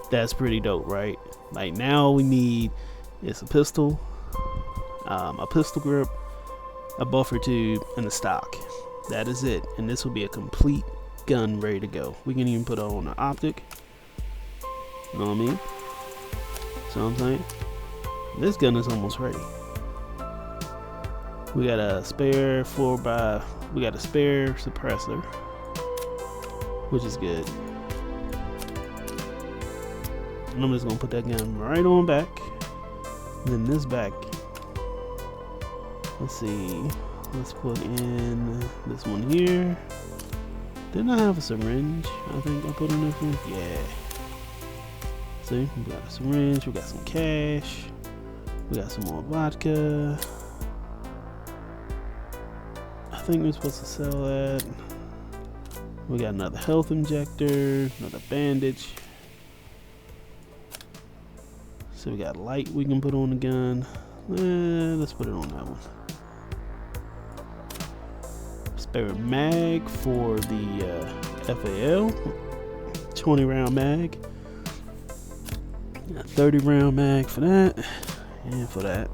That's pretty dope, right? Like now we need is a pistol grip, a buffer tube, and a stock. That is it, and this will be a complete gun ready to go. We can even put on an optic. You know what I mean? So I'm saying, this gun is almost ready. We got a spare we got a spare suppressor, which is good. And I'm just gonna put that gun right on back. Then this back, let's see, let's put in this one here. Didn't I have a syringe? I think I put in this one. Yeah. See, we got a syringe, we got some cash, we got some more vodka. I think we're supposed to sell that. We got another health injector, another bandage. So we got light we can put on the gun. Let's put it on that one. Spare mag for the FAL, 20 round mag. Got 30 round mag for that, and for that.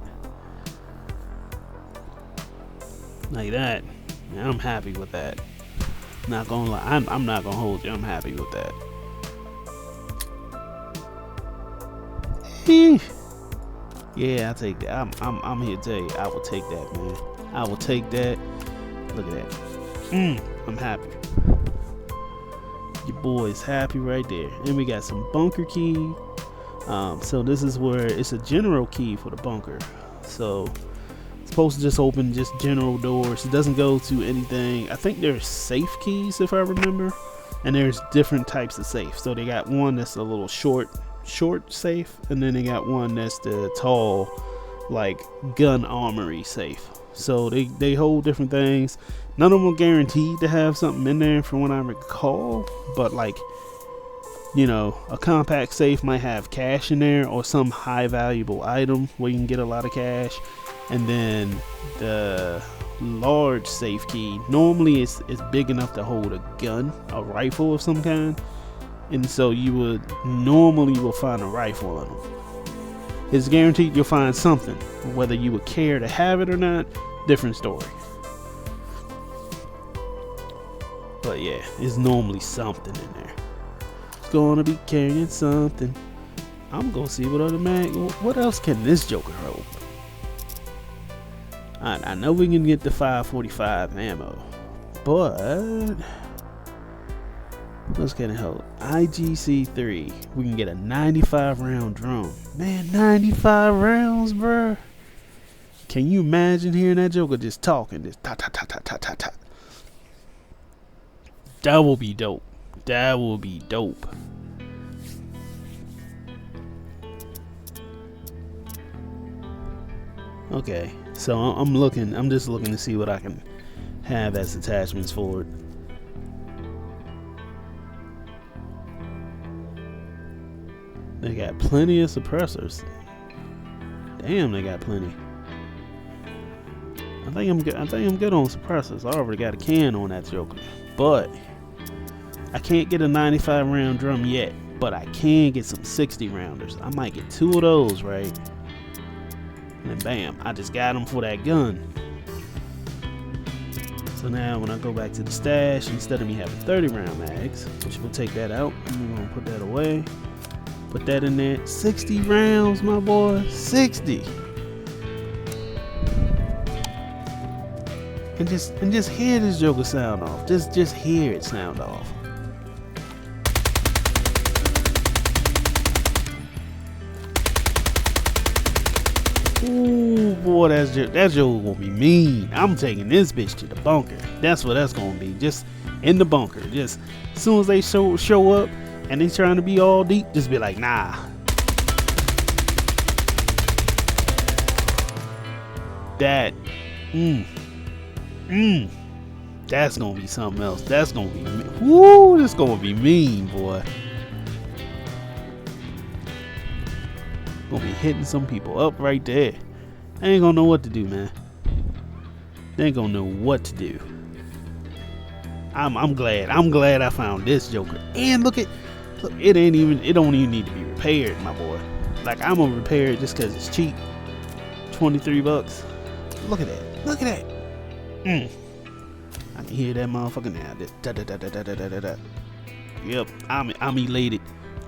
Like that. Yeah, I'm happy with that. Not gonna lie, I'm not gonna hold you. I'm happy with that. Yeah, I take that. I'm here to tell you, I will take that, man. I will take that. Look at that. I'm happy. Your boy is happy right there. And we got some bunker key. So this is where it's a general key for the bunker. So it's supposed to just open just general doors. It doesn't go to anything. I think there's safe keys if I remember, and there's different types of safe. So they got one that's a little short safe, and then they got one that's the tall, like gun armory safe. So they hold different things. None of them are guaranteed to have something in there from what I recall, but like, you know, a compact safe might have cash in there or some high valuable item where you can get a lot of cash. And then the large safe key normally it's big enough to hold a gun, a rifle of some kind. And so you will find a rifle in them. It's guaranteed you'll find something. Whether you would care to have it or not, different story. But yeah, it's normally something in there. It's gonna be carrying something. I'm gonna see what other what else can this joker hold? I know we can get the 545 ammo, but what else can it hold? IGC-3. We can get a 95 round drone. Man, 95 rounds, bruh. Can you imagine hearing that joker just talking? Just ta ta ta ta ta ta ta. That will be dope. That will be dope. Okay, so I'm just looking to see what I can have as attachments for it. They got plenty of suppressors. Damn, they got plenty. I think I'm good. I think I'm good on suppressors. I already got a can on that joker, but I can't get a 95 round drum yet. But I can get some 60 rounders. I might get 2 of those, right? And then bam, I just got them for that gun. So now when I go back to the stash, instead of me having 30 round mags, which we'll take that out, I'm gonna put that away. Put that in there. 60 rounds, my boy. 60. And just hear this joker sound off. Just hear it sound off. Ooh, boy, that joker gonna be mean. I'm taking this bitch to the bunker. That's what that's gonna be. Just in the bunker. Just as soon as they show up and they trying to be all deep, just be like, nah. That, that's gonna be something else. That's gonna be, woo, that's gonna be mean, boy. Gonna be hitting some people up right there. They ain't gonna know what to do, man. They ain't gonna know what to do. I'm glad I found this joker. And look, it don't even need to be repaired, my boy. Like, I'm gonna repair it just cause it's cheap. 23 bucks. Look at that. I can hear that motherfucker now. Yep, I'm elated.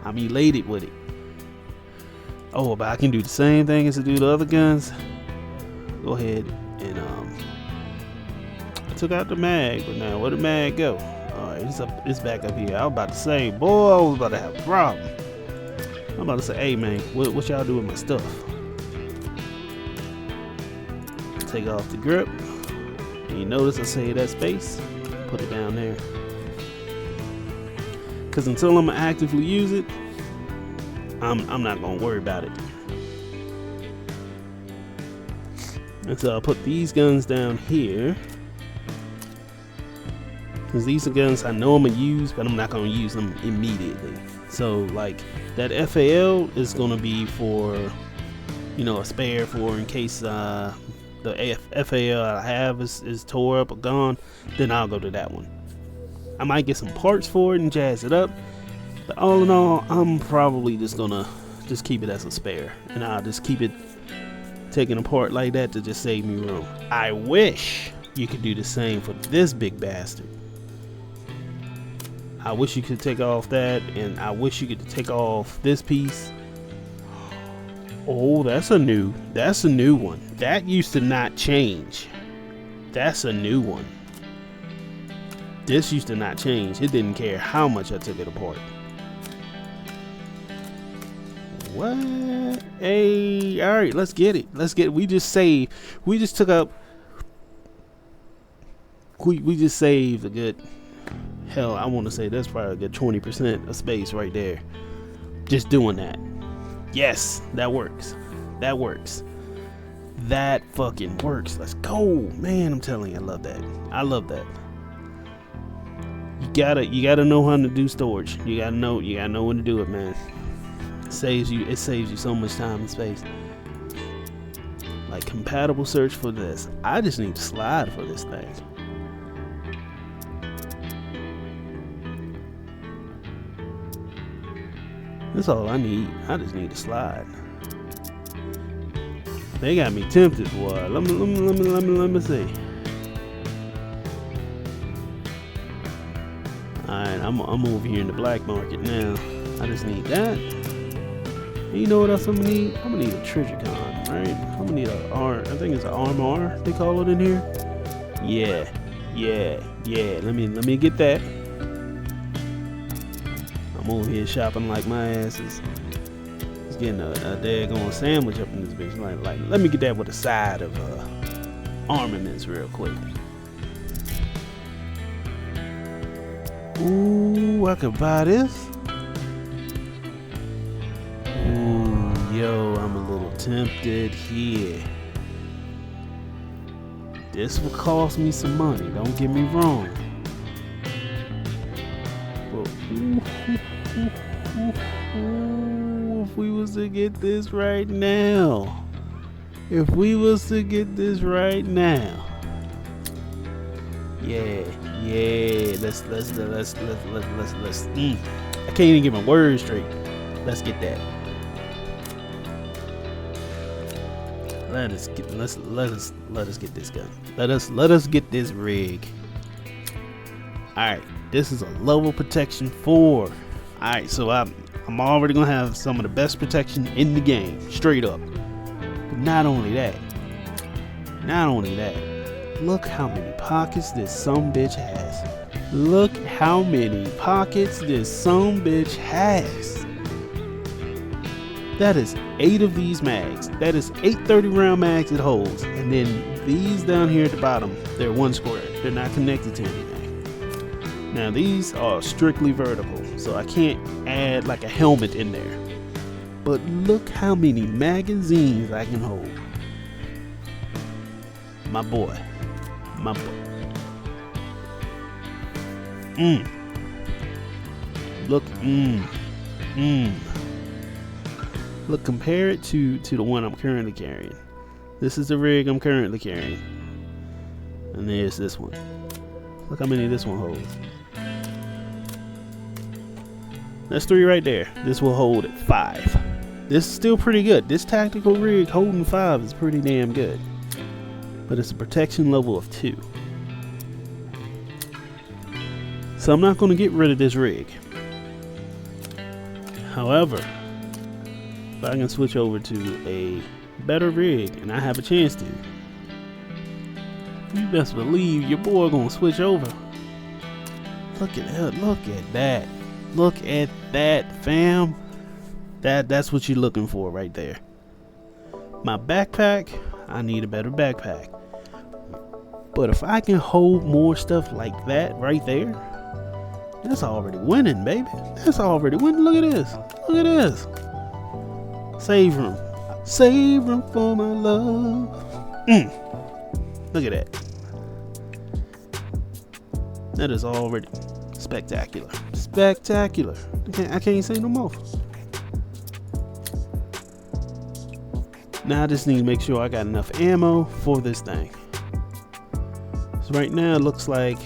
I'm elated with it. Oh, but I can do the same thing as I do the other guns. Go ahead and I took out the mag, but now where the mag go? Alright, it's back up here. I was about to say, boy, I was about to have a problem. I'm about to say, hey man, what y'all do with my stuff? Take off the grip. And you notice I saved that space. Put it down there. Cause until I'm gonna actively use it, I'm not gonna worry about it. And so I'll put these guns down here, because these are guns I know I'm gonna use, but I'm not gonna use them immediately. So like that FAL is gonna be for, you know, a spare for in case the FAL I have is tore up or gone. Then I'll go to that one. I might get some parts for it and jazz it up. But all in all, I'm probably just gonna keep it as a spare, and I'll just keep it taken apart like that to just save me room. I wish you could do the same for this big bastard. I wish you could take off that, and I wish you could take off this piece. Oh, that's a new one. That used to not change. That's a new one. This used to not change. It didn't care how much I took it apart. What? Hey, all right, let's get it. We just saved. We just took up. We just saved a good. Hell, I want to say that's probably a good 20% of space right there. Just doing that. Yes, that works. That works. That fucking works. Let's go, man. I'm telling you, I love that. I love that. You gotta know how to do storage. You gotta know when to do it, man. It saves you so much time and space. Like compatible search for this. I just need to slide for this thing. That's all I need. I just need to slide. They got me tempted, boy. Let me see. Alright, I'm over here in the black market now. I just need that. And you know what else I'm gonna need? I'm gonna need a Trigicon, right? I'm gonna need a R. I think it's an armor they call it in here. Yeah. Let me get that. I'm over here shopping like my ass is getting a daggone sandwich up in this bitch. Like, let me get that with a side of armaments real quick. Ooh, I could buy this. Ooh, yo, I'm a little tempted here. This will cost me some money, don't get me wrong. But if we was to get this right now. If we was to get this right now. Yeah. Let's. I can't even get my words straight. Let's get that. Let us get this gun. Let us get this rig. Alright, this is a level protection 4. Alright, so I'm already gonna have some of the best protection in the game, straight up. But not only that, look how many pockets this sumbitch has. Look how many pockets this sumbitch has. That is 8 of these mags. That is 8 30-round mags it holds. And then these down here at the bottom, they're 1 square. They're not connected to anything. Now these are strictly vertical, so I can't add like a helmet in there. But look how many magazines I can hold. My boy. Look, compare it to the one I'm currently carrying. This is the rig I'm currently carrying. And there's this one. Look how many this one holds. That's 3 right there. This will hold 5. This is still pretty good. This tactical rig holding 5 is pretty damn good. But it's a protection level of 2. So I'm not going to get rid of this rig. However, if I can switch over to a better rig, and I have a chance to, you best believe your boy gonna switch over. Look at that, look at that, fam. That's what you're looking for right there. My backpack, I need a better backpack. But if I can hold more stuff like that right there, that's already winning, baby. That's already winning. Look at this. Look at this. Save room. Save room for my love. Look at that. That is already spectacular. Spectacular. I can't say no more. Now I just need to make sure I got enough ammo for this thing. So right now it looks like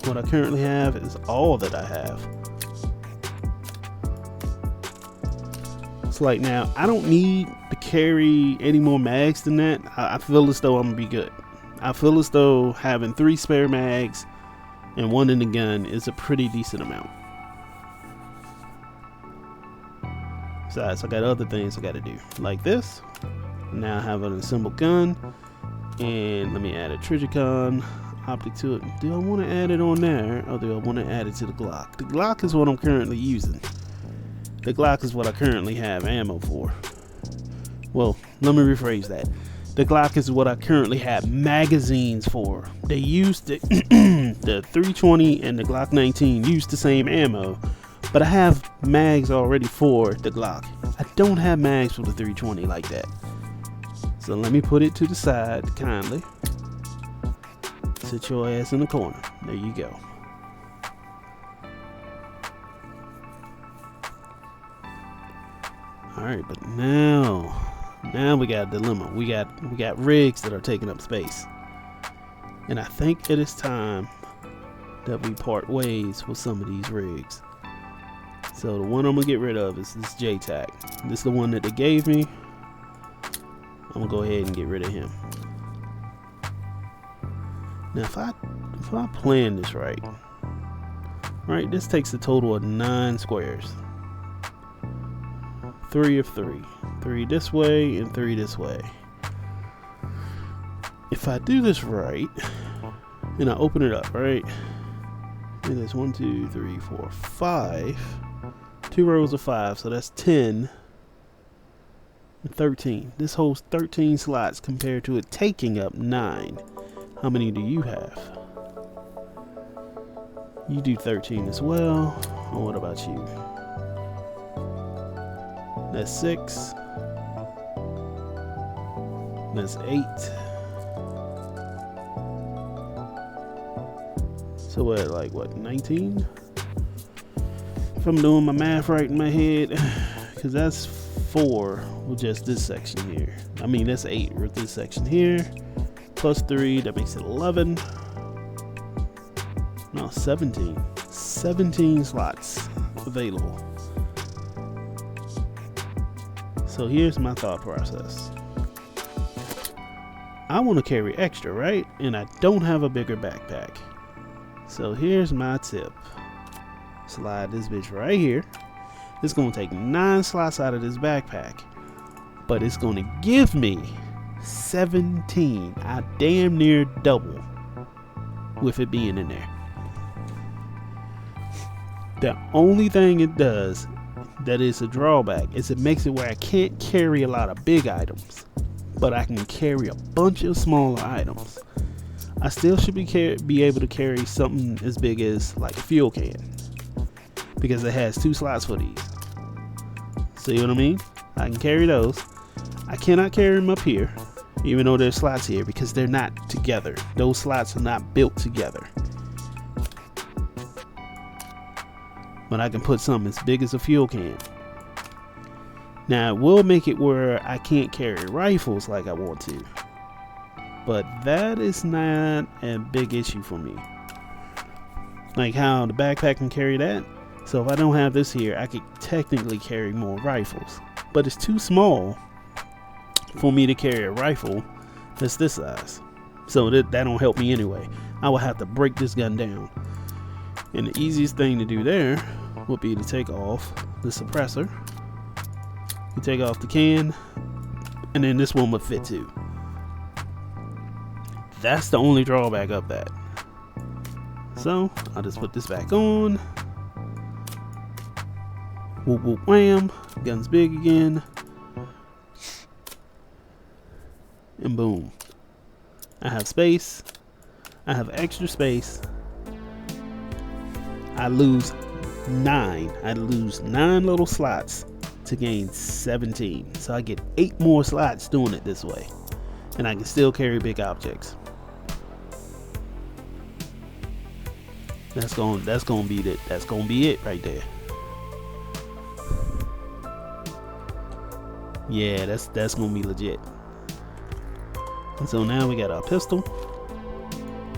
what I currently have is all that I have. It's like now I don't need to carry any more mags than that. I feel as though I'm gonna be good. I feel as though having 3 spare mags and 1 in the gun is a pretty decent amount. Besides, I got other things I gotta do, like this. Now I have an assembled gun, and let me add a Trigicon optic to it. Do I want to add it on there, or do I want to add it to the Glock? The Glock is what I'm currently using. The Glock is what I currently have ammo for. Well, let me rephrase that. The Glock is what I currently have magazines for. They used the 320 and the Glock 19 use the same ammo, but I have mags already for the Glock. I don't have mags for the 320 like that. So let me put it to the side kindly. Sit your ass in the corner. There you go. Alright, but now we got a dilemma. We got rigs that are taking up space. And I think it is time that we part ways with some of these rigs. So the one I'm gonna get rid of is this JTAC. This is the one that they gave me. I'm gonna go ahead and get rid of him. Now if I plan this right, this takes a total of 9 squares. 3 of 3. 3 this way and 3 this way. If I do this right, and I open it up, right? And there's 1, 2, 3, 4, 5. 2 rows of 5, so that's 10. 13. This holds 13 slots compared to it taking up 9. How many do you have? You do 13 as well. Or what about you? That's 6. That's 8. So we're at like what, 19? If I'm doing my math right in my head, because that's 4 with just this section here. I mean, that's 8 with this section here. Plus 3, that makes it 11. No, 17. 17 slots available. So here's my thought process. I want to carry extra, right? And I don't have a bigger backpack. So here's my tip. Slide this bitch right here. It's going to take 9 slots out of this backpack, but it's going to give me 17. I damn near double with it being in there. The only thing it does that is a drawback is it makes it where I can't carry a lot of big items, but I can carry a bunch of smaller items. I still should be able to carry something as big as like a fuel can, because it has 2 slots for these. See what I mean? I can carry those. I cannot carry them up here, even though there's slots here, because they're not together. Those slots are not built together. But I can put something as big as a fuel can. Now it will make it where I can't carry rifles like I want to, but that is not a big issue for me. Like how the backpack can carry that. So if I don't have this here, I could technically carry more rifles, but it's too small for me to carry a rifle that's this size. So that don't help me anyway. I will have to break this gun down, and the easiest thing to do there would be to take off the suppressor. You take off the can, and then this one would fit too. That's the only drawback of that. So I'll just put this back on. Whoop whoop wham. Gun's big again. And boom. I have space. I have extra space. I lose 9. I lose 9 little slots to gain 17. So I get 8 more slots doing it this way. And I can still carry big objects. That's gonna be it. That's gonna be it right there. Yeah, that's gonna be legit. And so now we got our pistol.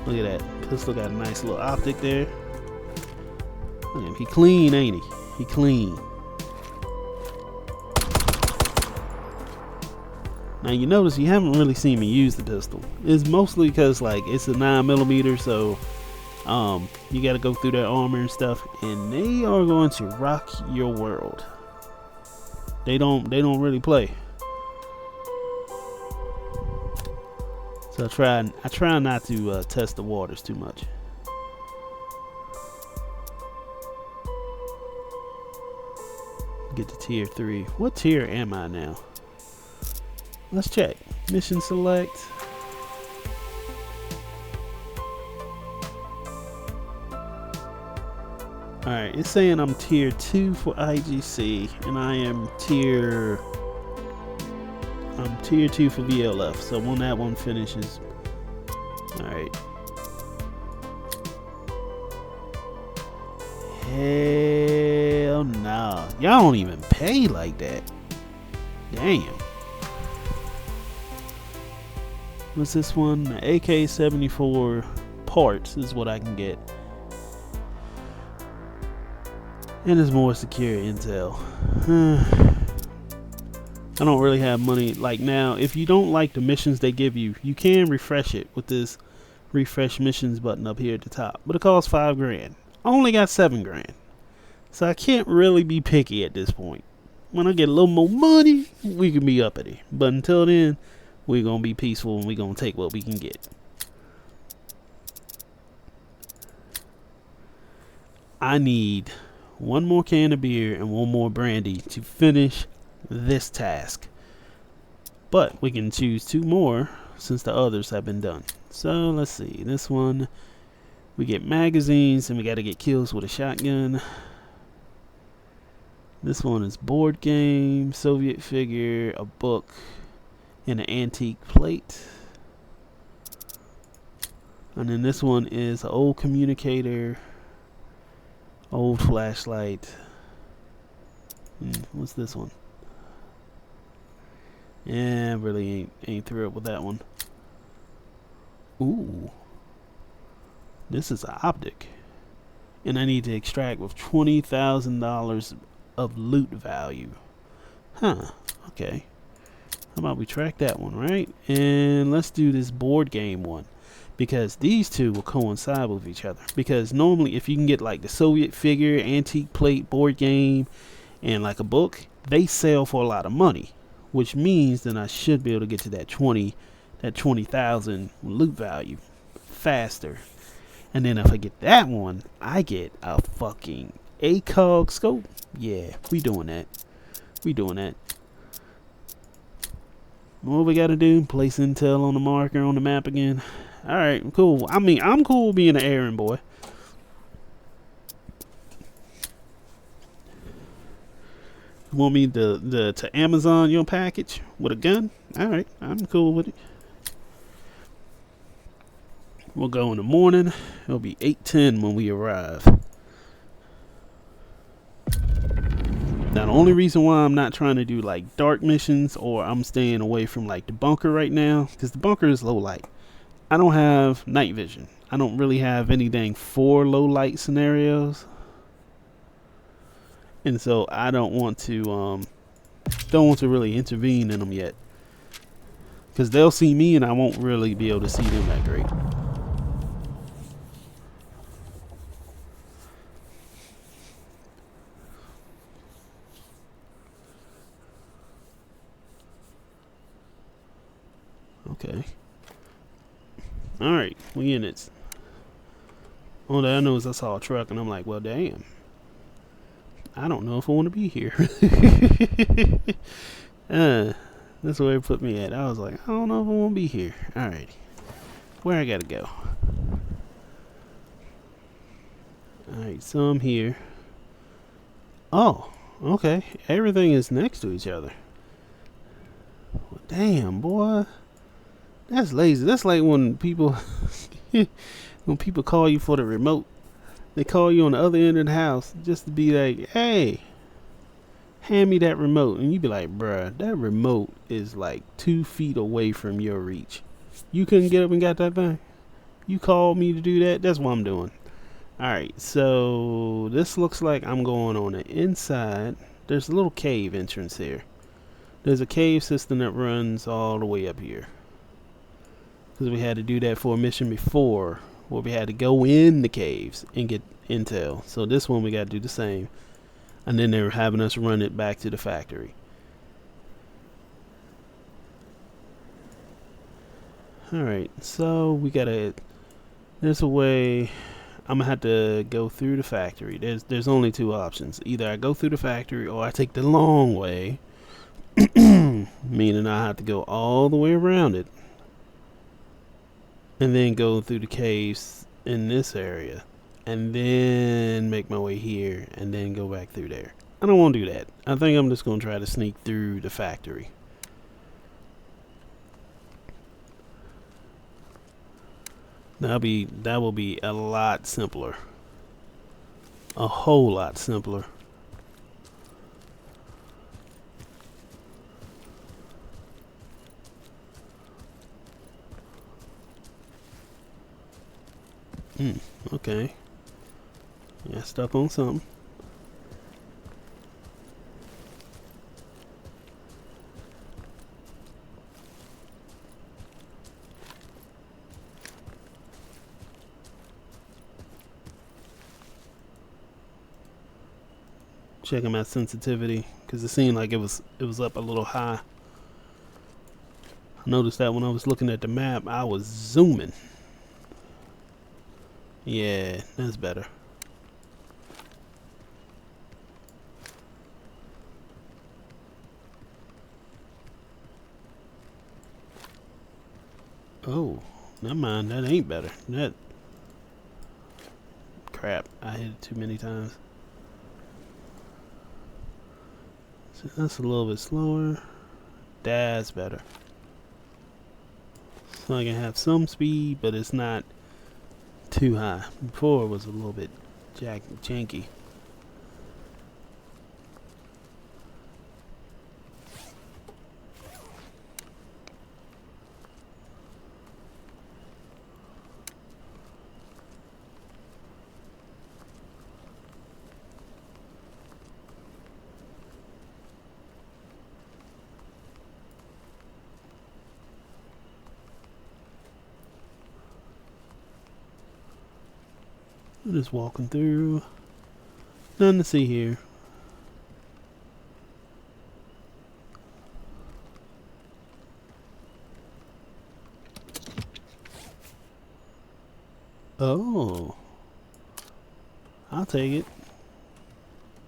Look at that. Pistol got a nice little optic there. Look at him. He clean, ain't he? He clean. Now you notice you haven't really seen me use the pistol. It's mostly because like it's a 9mm, so you got to go through their armor and stuff, and they are going to rock your world. They don't really play. So I try not to test the waters too much. Get to tier 3. What tier am I now? Let's check. Mission select. Alright, it's saying I'm tier 2 for IGC, and I am tier 2 for VLF. So when that one finishes, alright. Hell no. Y'all don't even pay like that. Damn. What's this one? The AK-74 parts is what I can get. And there's more secure intel. I don't really have money. Like now, if you don't like the missions they give you, you can refresh it with this refresh missions button up here at the top. But it costs $5 grand. I only got $7 grand. So I can't really be picky at this point. When I get a little more money, we can be uppity. But until then, we're going to be peaceful and we're going to take what we can get. I need 1 more can of beer and 1 more brandy to finish this task. But we can choose 2 more since the others have been done. So let's see. This one, we get magazines and we got to get kills with a shotgun. This one is board game, Soviet figure, a book, and an antique plate. And then this one is an old communicator, old flashlight. What's this one? Yeah, really ain't thrilled with that one. Ooh, this is an optic, and I need to extract with $20,000 of loot value. Huh? Okay. How about we track that one, right? And let's do this board game one, because these two will coincide with each other. Because normally, if you can get like the Soviet figure, antique plate, board game, and like a book, they sell for a lot of money, which means that I should be able to get to that 20,000 loot value faster. And then if I get that one, I get a fucking ACOG scope. Yeah, we doing that. We doing that. What we gotta do? Place intel on the marker on the map again. Alright, cool. I mean, I'm cool being an errand boy. Want me to Amazon your package with a gun? Alright, I'm cool with it. We'll go in the morning. It'll be 8:10 when we arrive. Now the only reason why I'm not trying to do like dark missions, or I'm staying away from like the bunker right now, because the bunker is low light. I don't have night vision. I don't really have anything for low light scenarios, and so I don't want to really intervene in them yet, because they'll see me and I won't really be able to see them that great. Okay. Alright, we in it. All that I know is I saw a truck and I'm like, well, damn. I don't know if I want to be here. That's where it put me at. I was like, I don't know if I want to be here. Alright. Where I gotta go? Alright, so I'm here. Oh, okay. Everything is next to each other. Well, damn, boy. That's lazy. That's like when people call you for the remote. They call you on the other end of the house just to be like, hey, hand me that remote. And you be like, bruh, that remote is like 2 feet away from your reach. You couldn't get up and got that thing? You called me to do that? That's what I'm doing. Alright, so this looks like I'm going on the inside. There's a little cave entrance here. There's a cave system that runs all the way up here, because we had to do that for a mission before, where we had to go in the caves and get intel. So this one we got to do the same, and then they're having us run it back to the factory. Alright, so we gotta, there's a way. I'm gonna have to go through the factory. There's only 2 options. Either I go through the factory or I take the long way, meaning I have to go all the way around it and then go through the caves in this area and then make my way here and then go back through there. I don't want to do that. I think I'm just going to try to sneak through the factory. That will be a lot simpler. A whole lot simpler. Okay. Yeah, stuck on something. Checking my sensitivity, because it seemed like it was up a little high. I noticed that when I was looking at the map, I was zooming. Yeah, that's better. Oh, never mind. That ain't better. That crap. I hit it too many times. So that's a little bit slower. That's better. So I can have some speed, but it's not too high. Before it was a little bit janky. We're just walking through. Nothing to see here. Oh, I'll take it.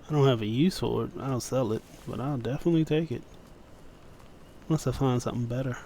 I don't have a use for it. I'll sell it, but I'll definitely take it. Unless I find something better.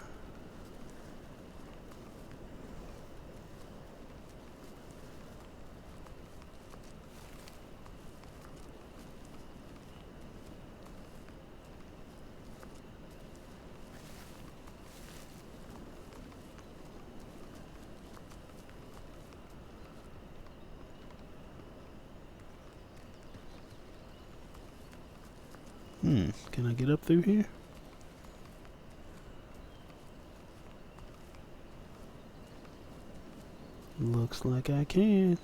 Can I get up through here? Looks like I can.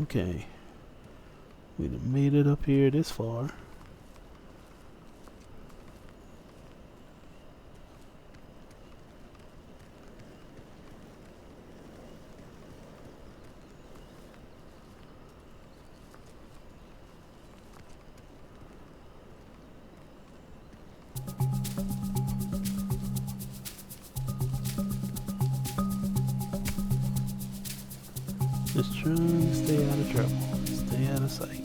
Okay. We done made it up here this far. Just trying to stay out of trouble. Stay out of sight.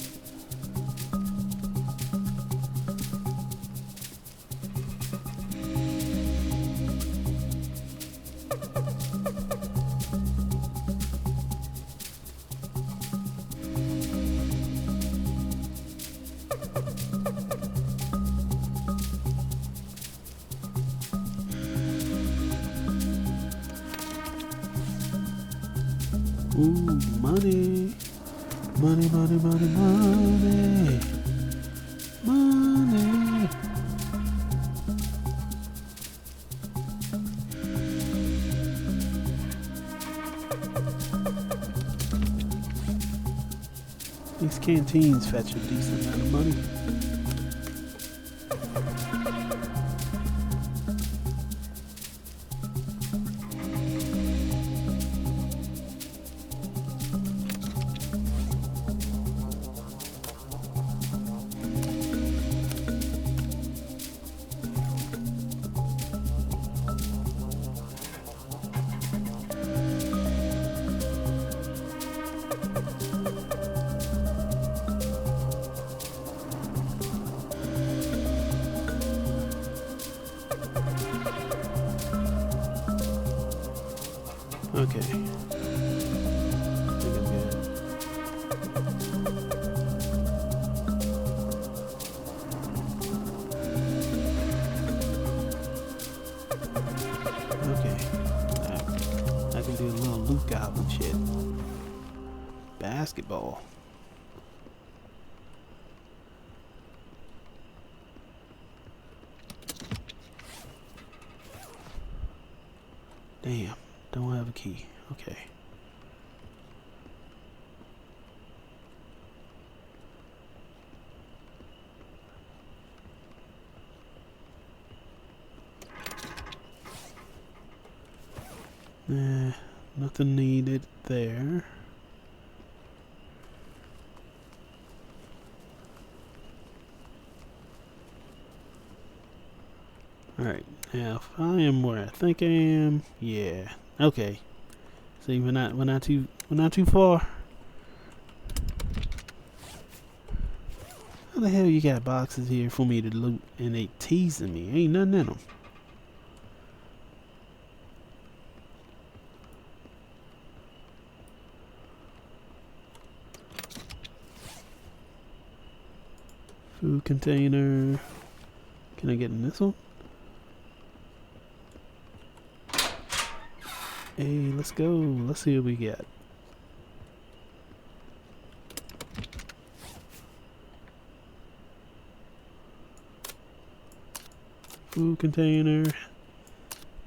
Ooh, money. Money, money, money, money. Money. These canteens fetch a decent amount of money. Okay. I think I'm good. Okay. I can do a little loot goblin shit. Basketball. Damn. Don't have a key. Okay. Nah, nothing needed there. Alright, now if I am where I think I am, yeah. Okay. See, we're not too far. How the hell you got boxes here for me to loot and they teasing me? Ain't nothing in them. Food container. Can I get in this one? Hey, let's go. Let's see what we got. Food container.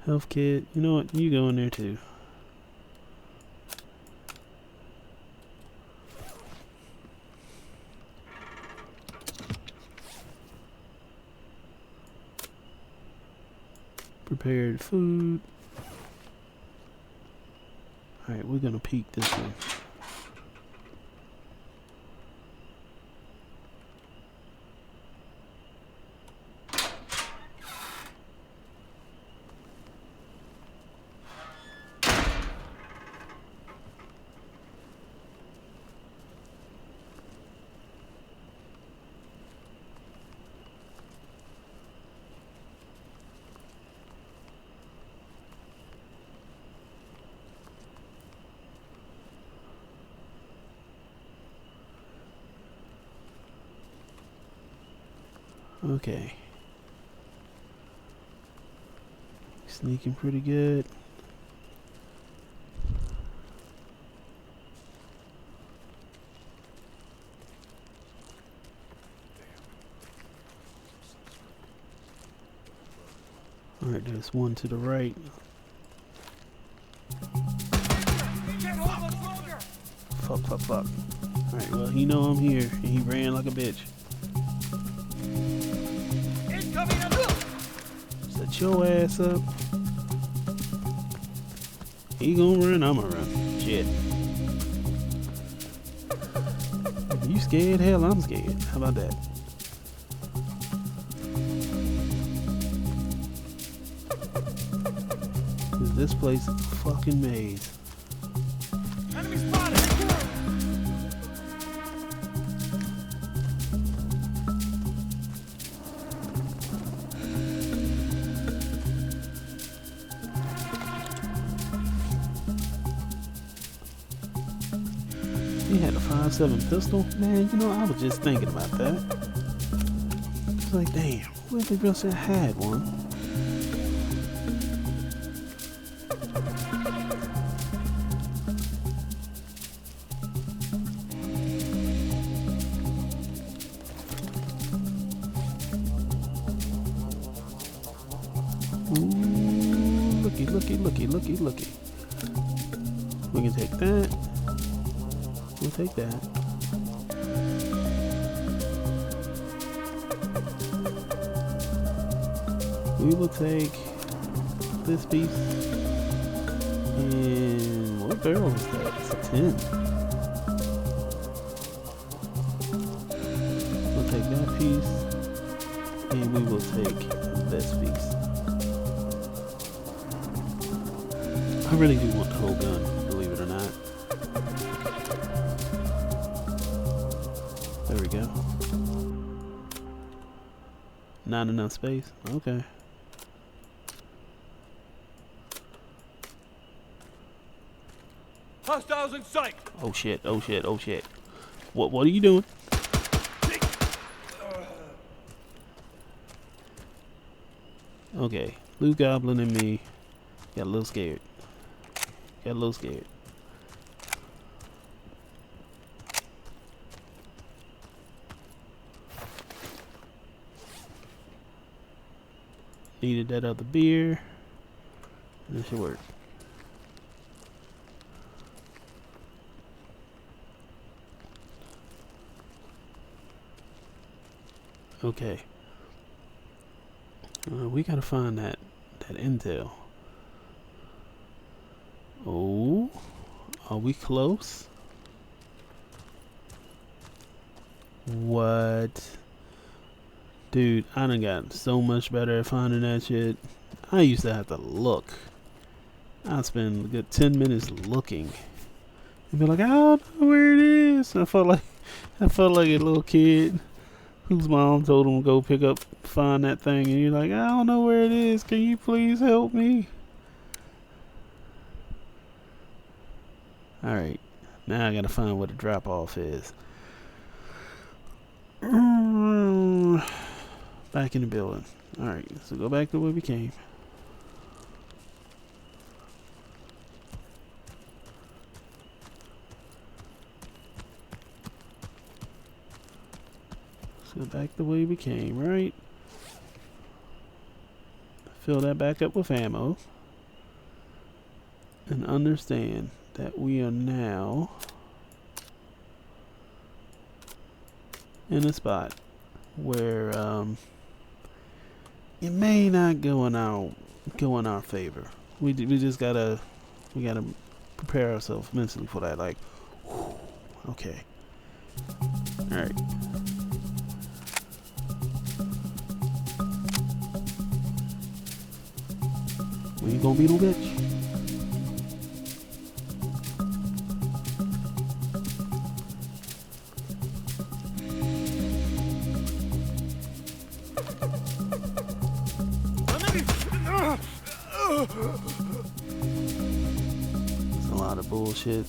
Health kit. You know what? You go in there too. Prepared food. Alright, we're gonna peek this one. Okay. Sneaking pretty good. Alright, there's one to the right. Get hold of longer. Fuck. Alright, well, he know I'm here, and he ran like a bitch. Incoming and Set your ass up. He gonna run, I'm gonna run. Shit. You scared? Hell, I'm scared. How about that? Is this place a fucking maze? enemy spotted. He had a 5.7 pistol? Man, you know, I was just thinking about that. It's like, damn, where the girl said I had one? Ooh, looky. We can take that. We'll take that. We will take this piece. And what barrel is that? It's a 10. We'll take that piece. And we will take this piece. I really do want the whole gun, believe it or not. There we go. Not enough space. Okay. Hostiles in sight. Oh shit. What are you doing? Okay. Blue Goblin and me got a little scared. Needed that other beer. That should work. Okay. We gotta find that intel. Oh, are we close? What? Dude, I done got so much better at finding that shit. I used to have to look. I'd spend a good 10 minutes looking. And be like, I don't know where it is. I felt like a little kid whose mom told him to go find that thing. And you're like, I don't know where it is. Can you please help me? Alright. Now I gotta find where the drop off is. Back in the building. Alright, so go back to where we came. Let's go back the way we came, right? Fill that back up with ammo. And understand that we are now in a spot where it may not go in our favor. We gotta prepare ourselves mentally for that. Like, whew, okay, all right. We ain't gonna be no bitch. It's a lot of bullshit.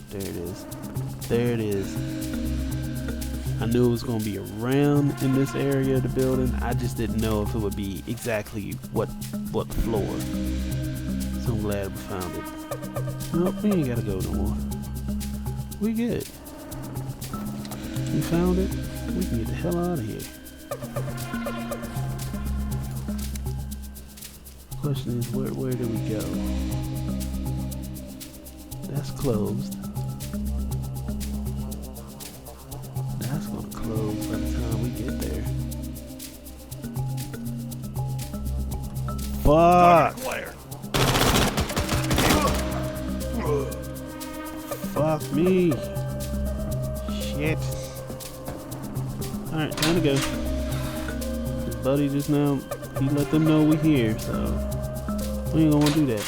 There it is. There it is. I knew it was going to be around in this area of the building. I just didn't know if it would be exactly what floor. So I'm glad we found it. Nope, we ain't gotta go no more. We good. We found it. We can get the hell out of here. Question is, where do we go? That's closed. That's gonna close by the time we get there. Fuck! Fuck me. Shit. Alright, time to go. His buddy just now, he let them know we're here, so we ain't gonna wanna do that.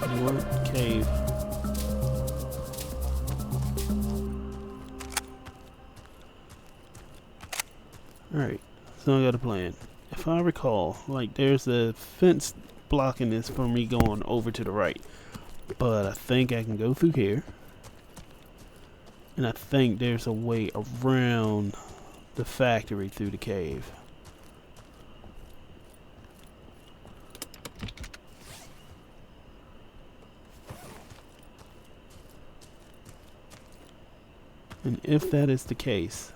You know what? Cave. Alright, so I got a plan. If I recall, like, there's a fence blocking this from me going over to the right. But I think I can go through here. And I think there's a way around the factory through the cave. And if that is the case,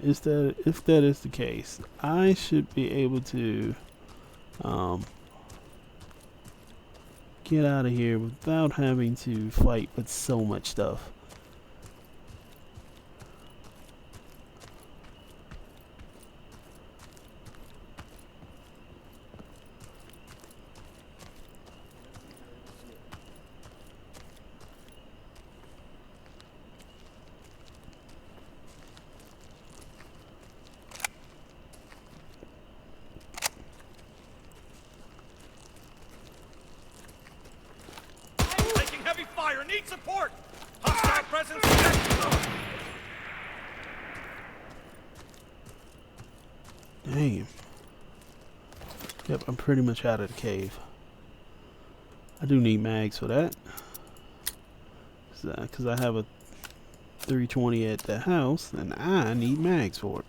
if that is the case, I should be able to get out of here without having to fight with so much stuff. Fire! Need support! Hostile presence detected! Damn. Yep, I'm pretty much out of the cave. I do need mags for that. Because I have a 320 at the house, and I need mags for it.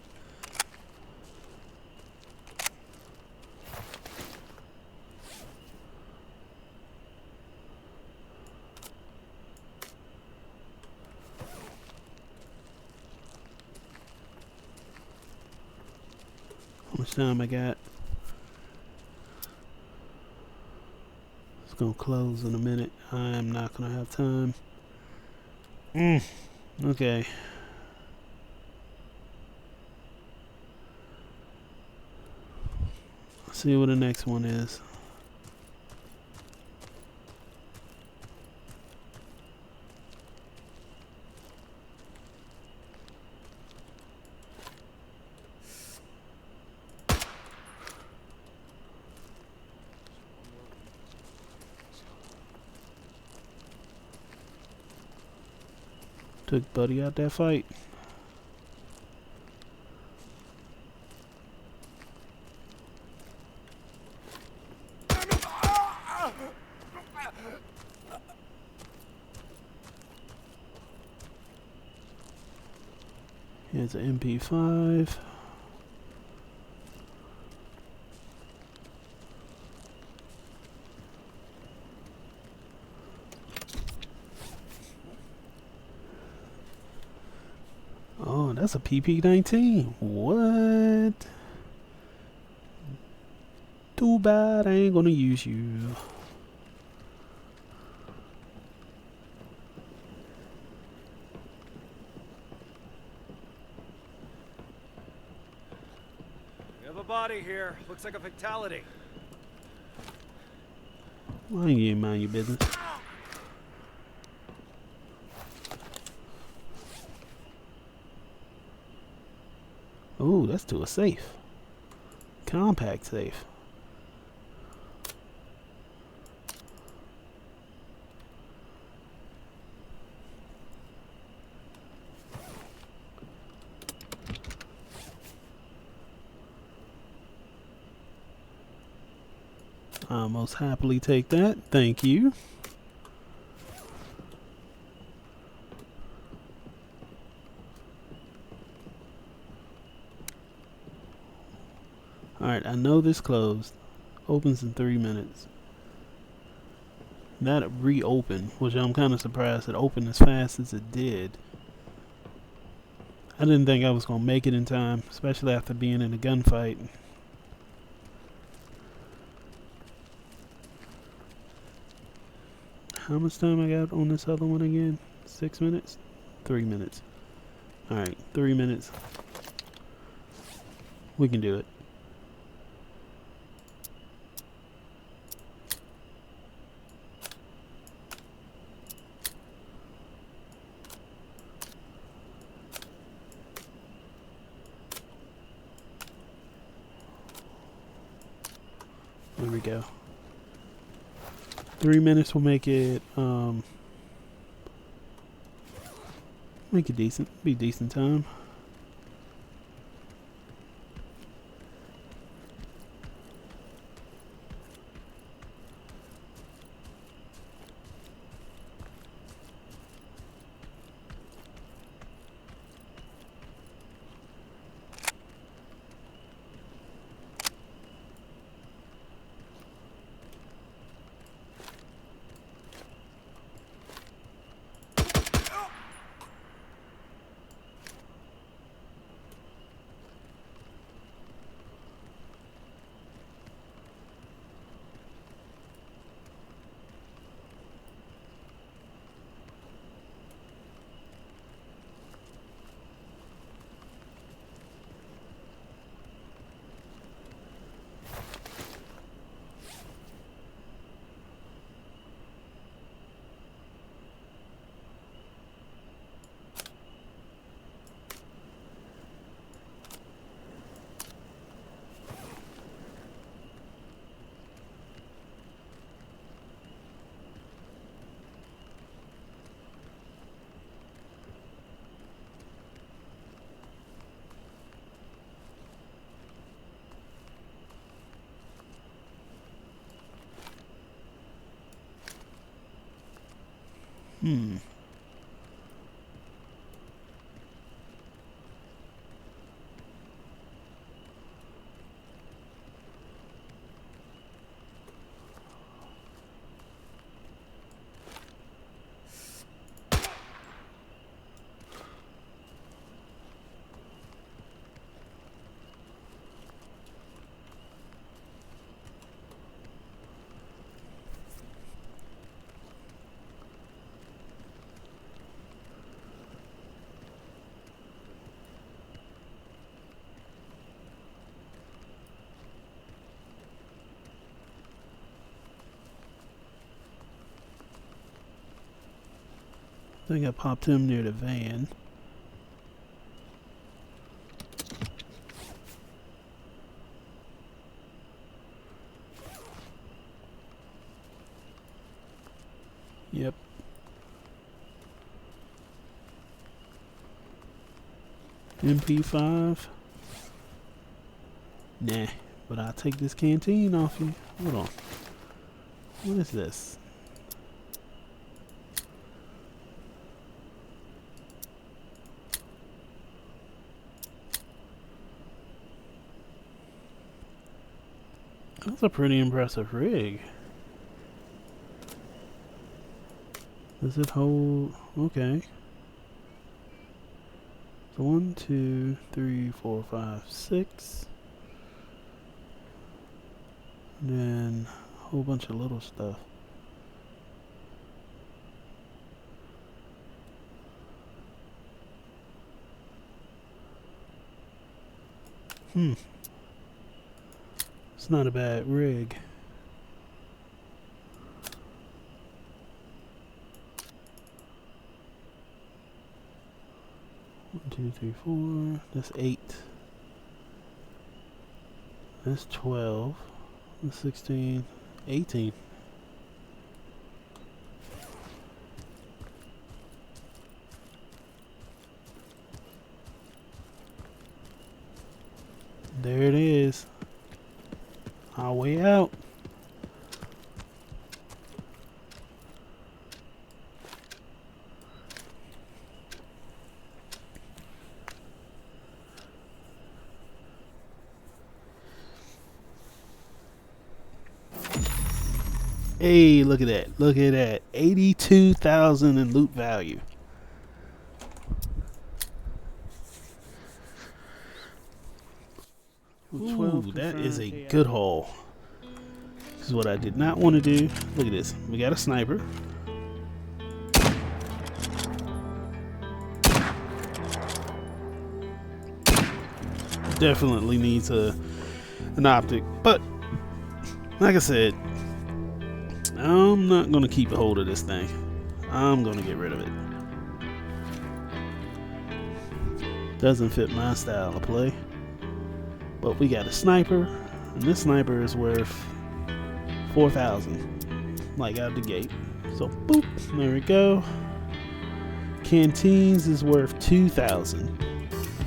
How much time I got? gonna close in a minute. I'm not gonna have time. Okay. Let's see what the next one is. Took Buddy out that fight. Here's an MP5. Oh, that's a PP-19. What? Too bad I ain't gonna use you. We have a body here. Looks like a fatality. Why you mind your business? Ooh, that's to a safe. Compact safe. I'll most happily take that. Thank you. Alright, I know this closed. Opens in 3 minutes. That reopened, which I'm kind of surprised it opened as fast as it did. I didn't think I was going to make it in time, especially after being in a gunfight. How much time I got on this other one again? 6 minutes? 3 minutes. Alright, 3 minutes. We can do it. There we go. 3 minutes will make it decent. Be decent time. Hmm. think I popped him near the van. Yep. MP5. Nah, but I'll take this canteen off you. Hold on. What is this? That's a pretty impressive rig. Does it hold? Okay. So 1, 2, 3, 4, 5, 6. And then a whole bunch of little stuff. It's not a bad rig. One, 2, 3, 4. That's 8. That's 12. That's 16. 18. There it is. Our way out. Hey, look at that. Look at that. 82,000 in loot value. Ooh, that is a good haul. This is what I did not want to do. Look at this. We got a sniper. Definitely needs an optic, but like I said, I'm not going to keep a hold of this thing. I'm going to get rid of it. Doesn't fit my style of play. But we got a sniper, and this sniper is worth 4,000, like out the gate. So boop, there we go. Canteens is worth 2,000.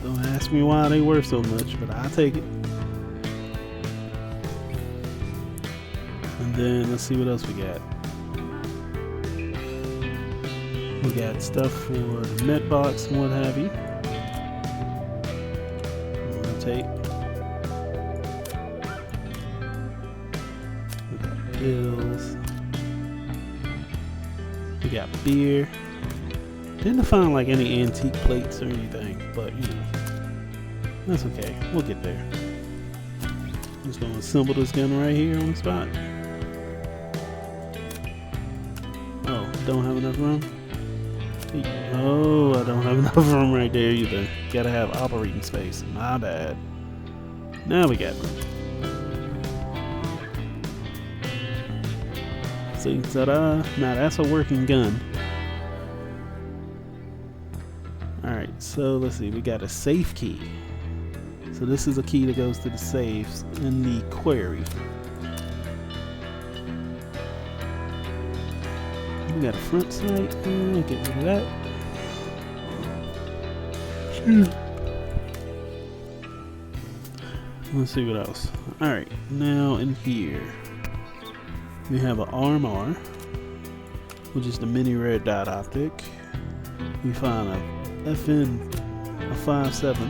Don't ask me why they worth so much, but I'll take it. And then let's see what else we got. We got stuff for the med box and what have you. Rotate. We got pills. We got beer. Didn't find like any antique plates or anything, but you know, that's okay. We'll get there. I'm just gonna assemble this gun right here on the spot. Oh, don't have enough room? Oh, I don't have enough room right there either. Gotta have operating space. My bad. Now we got room. See, ta-da. Now that's a working gun. Alright, so let's see. We got a safe key. So this is a key that goes to the safes in the quarry. We got a front sight. Get rid of that. Let's see what else. Alright, now in here we have an RMR, which is the mini red dot optic. We find a FN, a 5.7,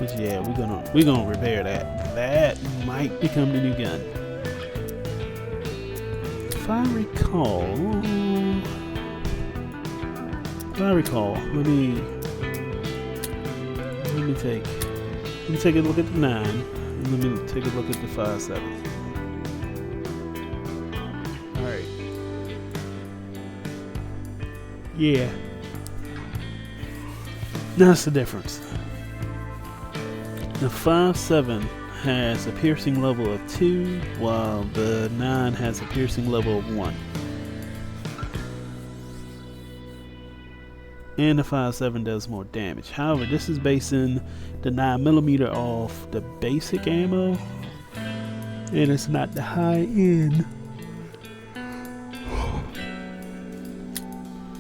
which yeah, we're gonna repair that. That might become the new gun. If I recall, let me take a look at the 9, and let me take a look at the 5.7. Alright. Yeah. That's the difference. The 5.7 has a piercing level of 2, while the 9 has a piercing level of 1. and the 5.7 does more damage. However, this is basing the 9mm off the basic ammo, and it's not the high end.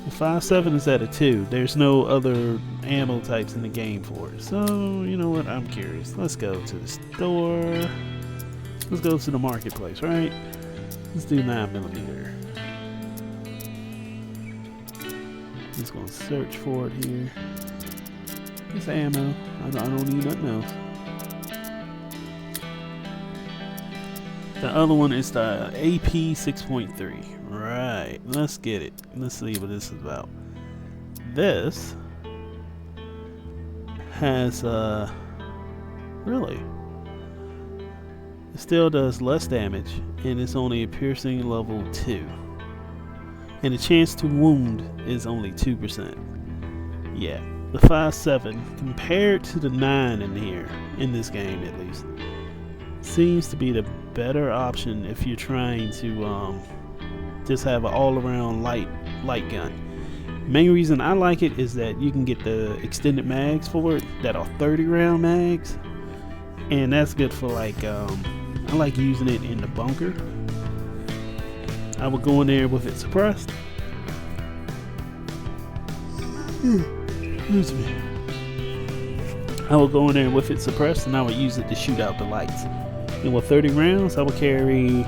The 5.7 is at a 2. There's no other ammo types in the game for it. So, you know what? I'm curious. Let's go to the store. Let's go to the marketplace, right? Let's do 9mm. Just gonna search for it here. It's ammo. I don't need nothing else. The other one is the AP 6.3. Right. Let's get it. Let's see what this is about. This has really, it still does less damage, and it's only a piercing level 2. And the chance to wound is only 2%. Yeah, the 5.7 compared to the 9 in here, in this game at least, seems to be the better option if you're trying to just have an all-around light gun. Main reason I like it is that you can get the extended mags for it that are 30-round mags, and that's good for like I like using it in the bunker. I would go in there with it suppressed. Excuse me. I would go in there with it suppressed, and I would use it to shoot out the lights. And with 30 rounds, I would carry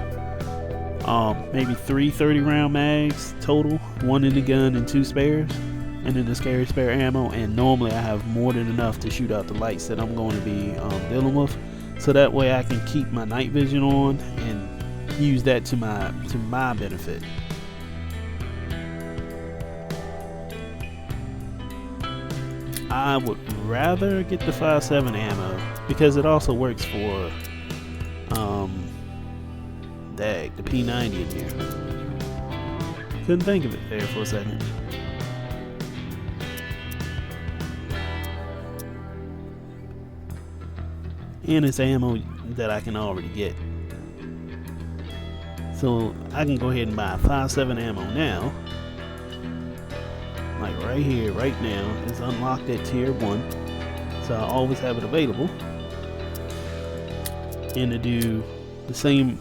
maybe 3 30-round mags total, 1 in the gun and 2 spares, and then just carry spare ammo. And normally I have more than enough to shoot out the lights that I'm going to be dealing with, so that way I can keep my night vision on and use that to my benefit. I would rather get the 5.7 ammo because it also works for the P90 in here. Couldn't think of it there for a second. And it's ammo that I can already get. So I can go ahead and buy 5.7 ammo now. Like right here, right now. It's unlocked at tier 1. So I always have it available. And to do the same,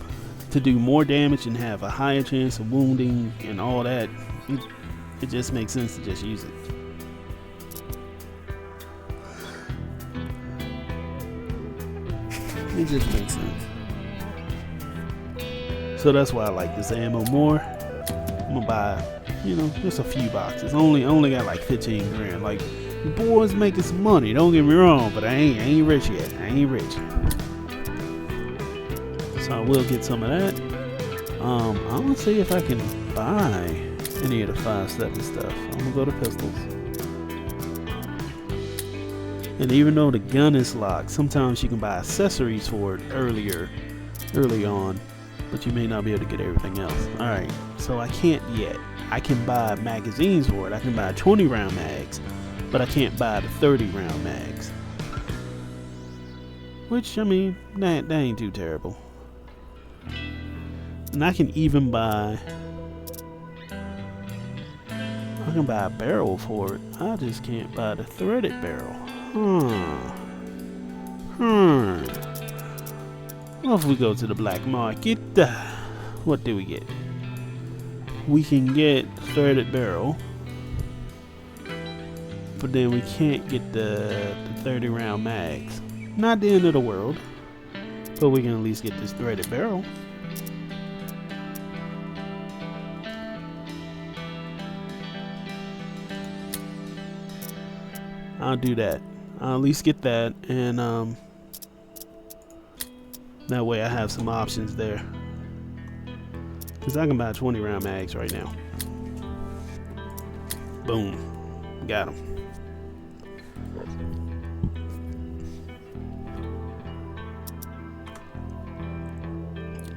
to do more damage and have a higher chance of wounding and all that, it just makes sense to just use it. It just makes sense. So that's why I like this ammo more. I'm gonna buy, just a few boxes. Only got like 15 grand. Like, boys making some money. Don't get me wrong, but I ain't rich yet. I ain't rich. So I will get some of that. I'm gonna see if I can buy any of the 5.7 stuff. I'm gonna go to pistols. And even though the gun is locked, sometimes you can buy accessories for it early on, but you may not be able to get everything else. Alright, so I can't yet. I can buy magazines for it. I can buy 20-round mags, but I can't buy the 30-round mags. Which, I mean, that ain't too terrible. And I can even buy a barrel for it. I just can't buy the threaded barrel. Well, if we go to the black market, what do we get? We can get threaded barrel, but then we can't get the 30-round mags. Not the end of the world, but we can at least get this threaded barrel. I'll do that. I'll at least get that, and that way I have some options there. Because I can buy 20-round mags right now. Boom. Got them.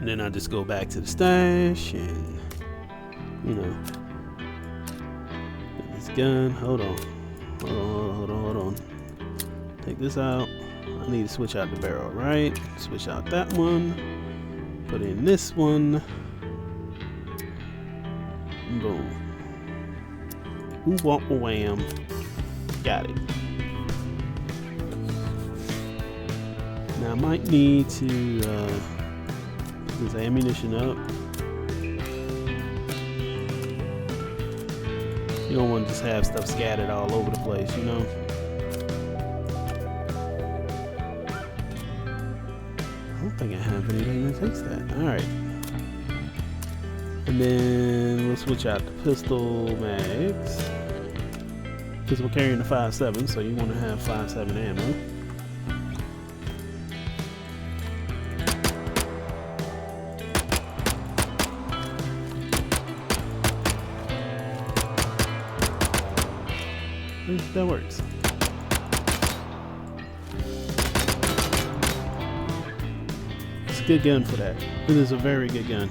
And then I just go back to the stash and, this gun. Hold on. Take this out. I need to switch out the barrel, right? Switch out that one. Put in this one. Boom. Ooh, womp, wham. Got it. Now I might need to put this ammunition up. You don't want to just have stuff scattered all over the place, you know? I don't think I have anything that takes that. Alright. And then we'll switch out the pistol mags. Because we're carrying the 5.7, so you want to have 5.7 ammo. That works. It's a good gun for that. It is a very good gun.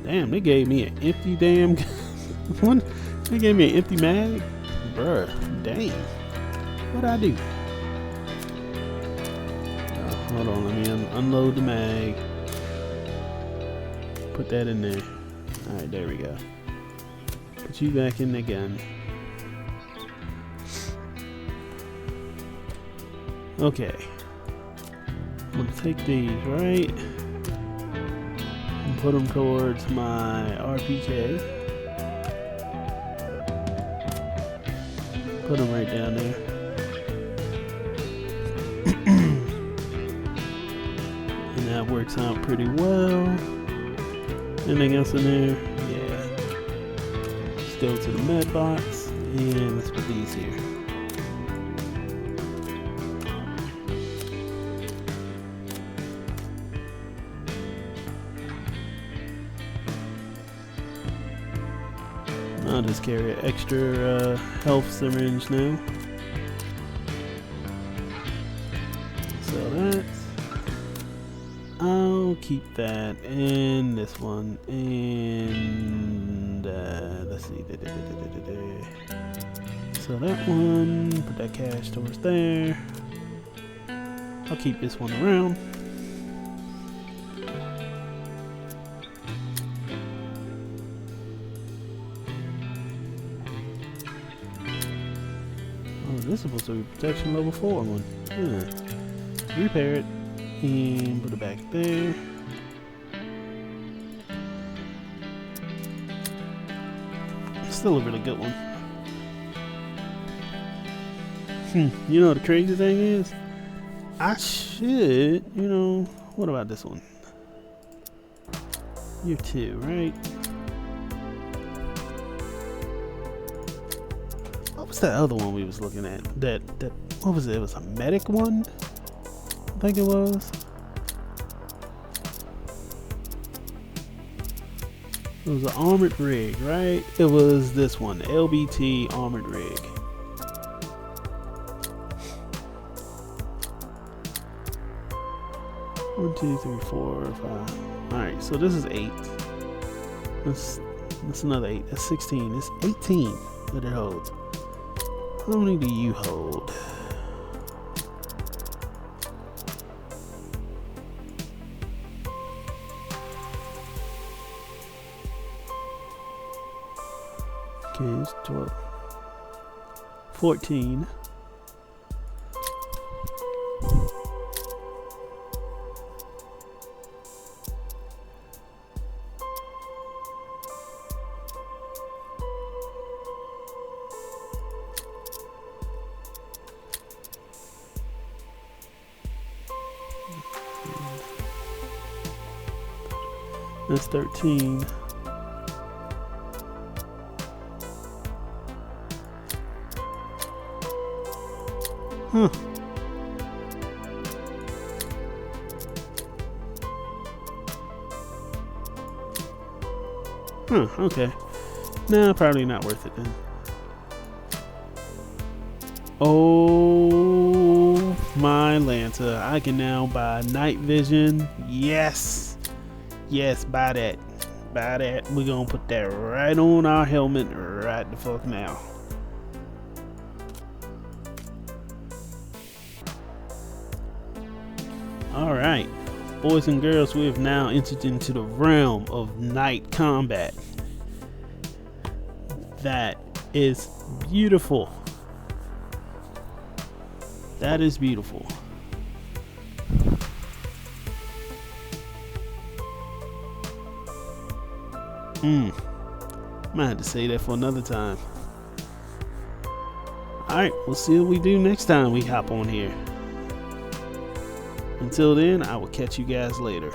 Damn, they gave me an empty damn one. They gave me an empty mag? Bruh, dang. What'd I do? Oh, hold on, let me unload the mag. Put that in there. Alright, there we go. Put you back in the gun. Okay. I'm gonna take these, right? And put them towards my RPK. Put them right down there. And that works out pretty well. Anything else in there? Yeah. Let's go to the med box and let's put these here. I'll just carry an extra health syringe now. So that's. I'll keep that and this one and let's see. So that one, put that cash towards there. I'll keep this one around. This is supposed to be protection level 4 one. Repair it and put it back there. It's still a really good one. You know what the crazy thing is? I should, what about this one? You're 2, right? What's that other one we was looking at? That what was it? It was a medic one? I think it was. It was an armored rig, right? It was this one, the LBT armored rig. One, 2, 3, 4, 5. Alright, so this is 8. That's another 8. That's 16. It's 18 that it holds. How many do you hold? Okay, it's 12. 14. That's 13. Huh. Okay. Nah, probably not worth it then. Oh my Lanta. I can now buy night vision. Yes. Yes, buy that. Buy that. We're gonna put that right on our helmet right the fuck now. Alright. Boys and girls, we have now entered into the realm of night combat. That is beautiful. That is beautiful. Might have to say that for another time. Alright, we'll see what we do next time we hop on here. Until then, I will catch you guys later.